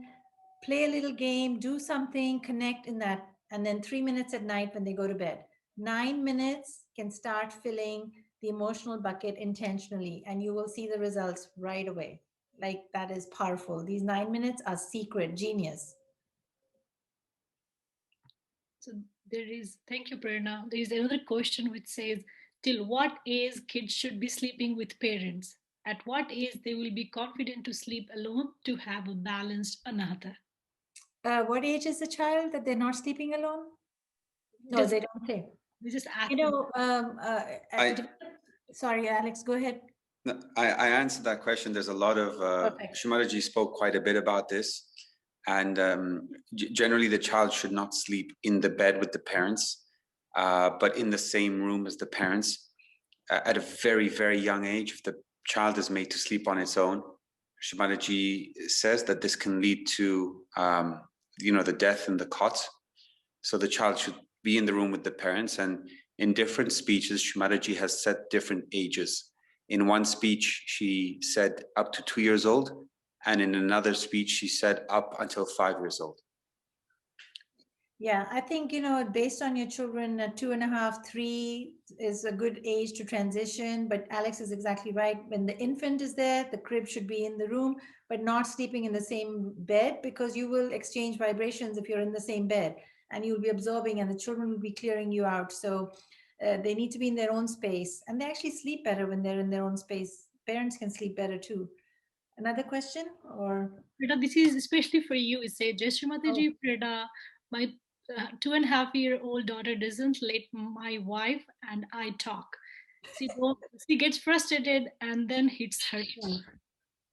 play a little game, do something, connect in that. And then 3 minutes at night when they go to bed. 9 minutes can start filling the emotional bucket intentionally, and you will see the results right away. Like, that is powerful. These 9 minutes are secret genius. So there is, thank you, Prerna. There is another question which says, till what age kids should be sleeping with parents? At what age they will be confident to sleep alone to have a balanced anahata? What age is the child that they're not sleeping alone? No, Does they don't say. we just ask? You know, I, sorry, Alex, go ahead. no, I answered that question. There's a lot of, Perfect. Shimalaji spoke quite a bit about this. And generally the child should not sleep in the bed with the parents, but in the same room as the parents. At a very, very young age, if the child is made to sleep on its own, Shimalaji says that this can lead to, the death in the cot. So the child should be in the room with the parents. And in different speeches, Shimalaji has set different ages. In one speech, she said up to 2 years old. And in another speech, she said up until 5 years old. Yeah, I think, based on your children, 2.5, 3 is a good age to transition. But Alex is exactly right. When the infant is there, the crib should be in the room, but not sleeping in the same bed, because you will exchange vibrations if you're in the same bed, and you'll be absorbing and the children will be clearing you out. So they need to be in their own space, and they actually sleep better when they're in their own space. Parents can sleep better too. Another question, or? Prerna, this is especially for you. It says, Jai Shri Mataji, Prerna, my 2.5-year-old daughter doesn't let my wife and I talk. She gets frustrated and then hits herself.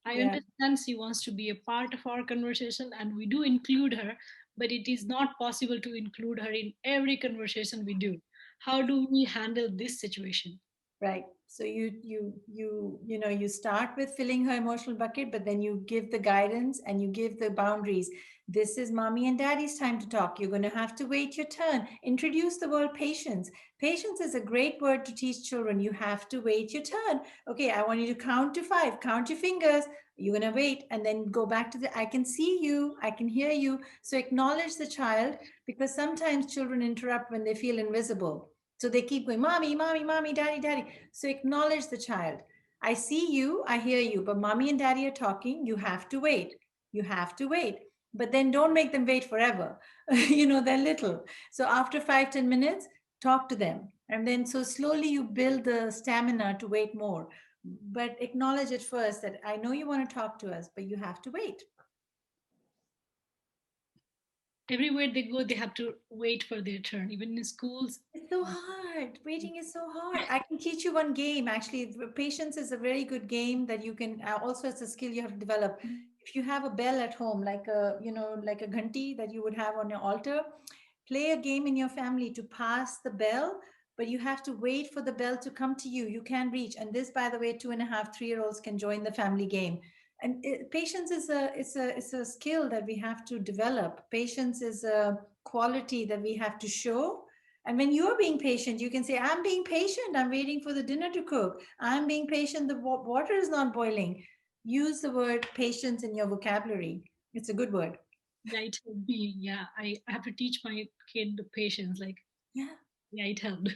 I Yeah. understand she wants to be a part of our conversation and we do include her, but it is not possible to include her in every conversation we do. How do we handle this situation? Right. So you start with filling her emotional bucket, but then you give the guidance and you give the boundaries. This is mommy and daddy's time to talk. You're going to have to wait your turn. Introduce the word patience. Patience is a great word to teach children. You have to wait your turn. Okay, I want you to count to 5. Count your fingers. You're going to wait and then go back to I can see you. I can hear you. So acknowledge the child, because sometimes children interrupt when they feel invisible. So they keep going, mommy, mommy, mommy, daddy, daddy. So acknowledge the child. I see you, I hear you, but mommy and daddy are talking. You have to wait. You have to wait. But then don't make them wait forever. They're little. So after 5-10 minutes, talk to them. And then so slowly you build the stamina to wait more. But acknowledge it first that I know you want to talk to us, but you have to wait. Everywhere they go, they have to wait for their turn. Even in schools, It's so hard. Waiting is so hard. I can teach you one game. Actually, patience is a very good game that you can also, it's a skill you have to develop. If you have a bell at home, like a ghanti that you would have on your altar, play a game in your family to pass the bell, but you have to wait for the bell to come to you. You can reach. And this, by the way, 2.5, 3-year-olds can join the family game. And patience is a skill that we have to develop. Patience is a quality that we have to show. And when you're being patient, you can say, I'm being patient. I'm waiting for the dinner to cook. I'm being patient. The water is not boiling. Use the word patience in your vocabulary. It's a good word. yeah, it helped me. Yeah, I have to teach my kid the patience. Like, Yeah. yeah, it helped.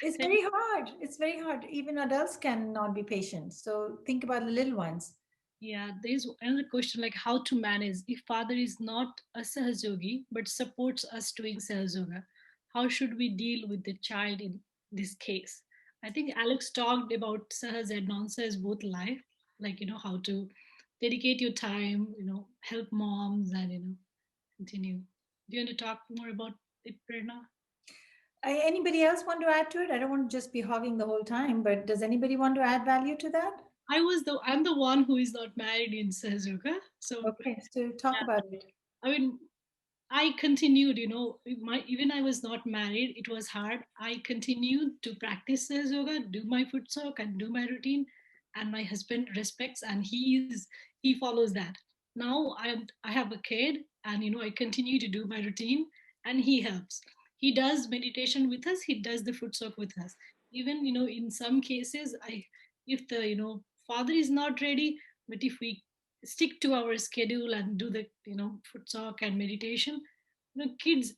It's very hard. It's very hard. Even adults cannot be patient. So think about the little ones. Yeah, there's another question like how to manage if father is not a Sahajogi but supports us doing Sahajoga. How should we deal with the child in this case? I think Alex talked about Sahaj and non-Sahaj both life, like, how to dedicate your time, help moms and, continue. Do you want to talk more about it, Prerna? Anybody else want to add to it? I don't want to just be hogging the whole time, but does anybody want to add value to that? I'm the one who is not married in Sahajoga. So Okay, so talk yeah, about it. I mean, I continued, even I was not married, it was hard. I continued to practice yoga, do my foot soak and do my routine. And my husband respects and he follows that. Now I have a kid and, I continue to do my routine and he helps. He does meditation with us. He does the foot soak with us. Even, in some cases, if the, father is not ready, but if we stick to our schedule and do the, foot talk and meditation, kids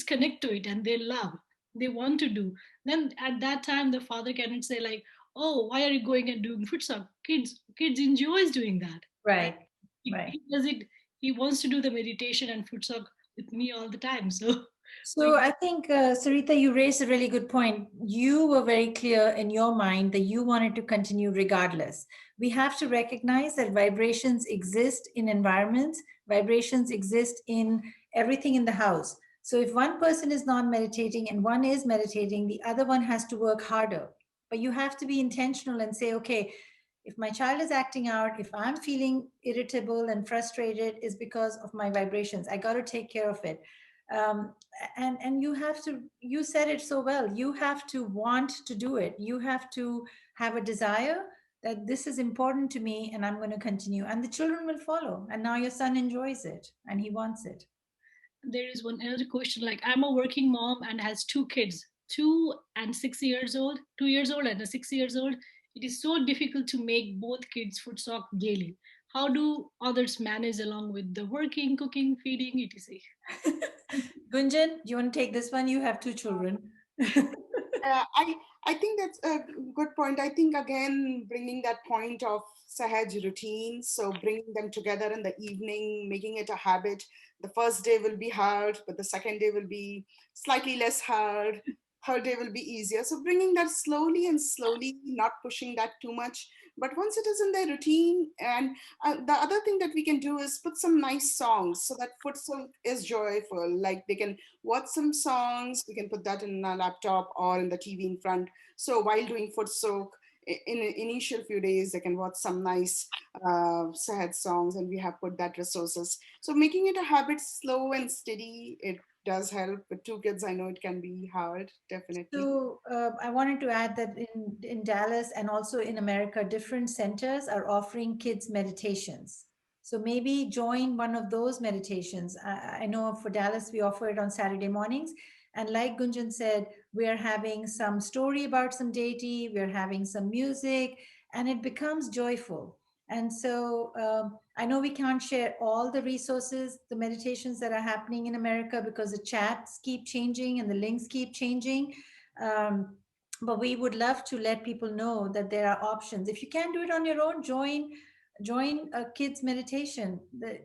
connect to it and they love, they want to do. Then at that time, the father cannot say like, oh, why are you going and doing foot talk? Kids enjoys doing that. Right. He, Right. he does it. He wants to do the meditation and foot talk with me all the time. So So I think, Sarita, you raised a really good point. You were very clear in your mind that you wanted to continue regardless. We have to recognize that vibrations exist in environments, vibrations exist in everything in the house. So if one person is not meditating and one is meditating, the other one has to work harder. But you have to be intentional and say, okay, if my child is acting out, if I'm feeling irritable and frustrated, is because of my vibrations. I got to take care of it. Um, and you have to, you said it so well, you have to want to do it, you have to have a desire that this is important to me and I'm going to continue, and the children will follow, and now your son enjoys it and he wants it. there is one other question, like I'm a working mom and has two kids, 2 and 6 years old, 2 years old and a 6 years old. It is so difficult to make both kids foot talk daily. How do others manage along with the working, cooking, feeding, etc? Gunjan, do you want to take this one? You have two children. I think that's a good point. I think again, bringing that point of Sahaj routine, so bringing them together in the evening, making it a habit. The first day will be hard, but the second day will be slightly less hard. Third day will be easier. So bringing that slowly and slowly, not pushing that too much. But once it is in their routine, and the other thing that we can do is put some nice songs so that foot soak is joyful. Like they can watch some songs, we can put that in a laptop or in the TV in front. So while doing foot soak, in initial few days, they can watch some nice sad songs, and we have put that resources. So making it a habit, slow and steady, it does help. With two kids, I know it can be hard, definitely. So I wanted to add that in Dallas and also in America, different centers are offering kids meditations. So maybe join one of those meditations. I know for Dallas, we offer it on Saturday mornings. And like Gunjan said, we're having some story about some deity, we're having some music, and it becomes joyful. And so I know we can't share all the resources, the meditations that are happening in America, because the chats keep changing and the links keep changing. But we would love to let people know that there are options. If you can't do it on your own, join a kids meditation.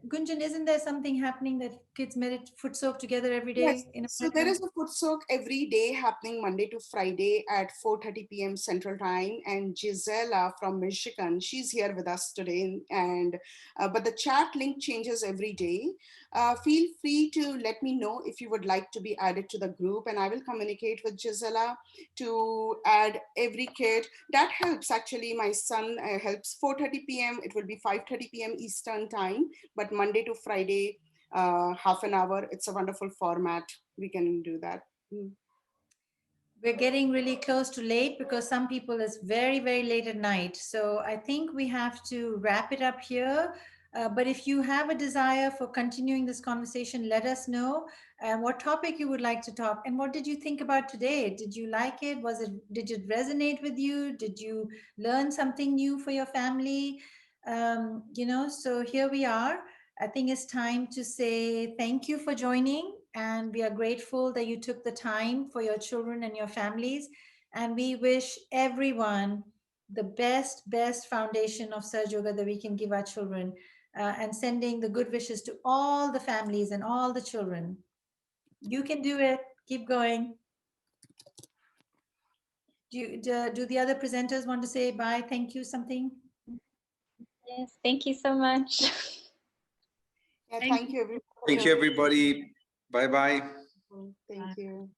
Gunjan, isn't there something happening that kids foot soak together every Yes. day in So there America? is a foot soak every day happening Monday to Friday at 4:30 p.m. Central Time. And Gisela from Michigan, she's here with us today. And but the chat link changes every day. Feel free to let me know if you would like to be added to the group, and I will communicate with Gisela to add every kid. That helps actually. My son helps 4:30 p.m. It will be 5:30 p.m. Eastern Time, but Monday to Friday, half an hour. It's a wonderful format. We can do that. We're getting really close to late because some people it's very, very late at night. So I think we have to wrap it up here. But if you have a desire for continuing this conversation, let us know what topic you would like to talk. And what did you think about today? Did you like it? Did it resonate with you? Did you learn something new for your family? So here we are. I think it's time to say thank you for joining. And we are grateful that you took the time for your children and your families. And we wish everyone the best foundation of Sahaja Yoga that we can give our children, and sending the good wishes to all the families and all the children. You can do it. Keep going. Do the other presenters want to say bye, thank you, something? Yes, thank you so much. Yeah, Thank thank you, everybody. Thank you, everybody. Bye-bye. Thank you.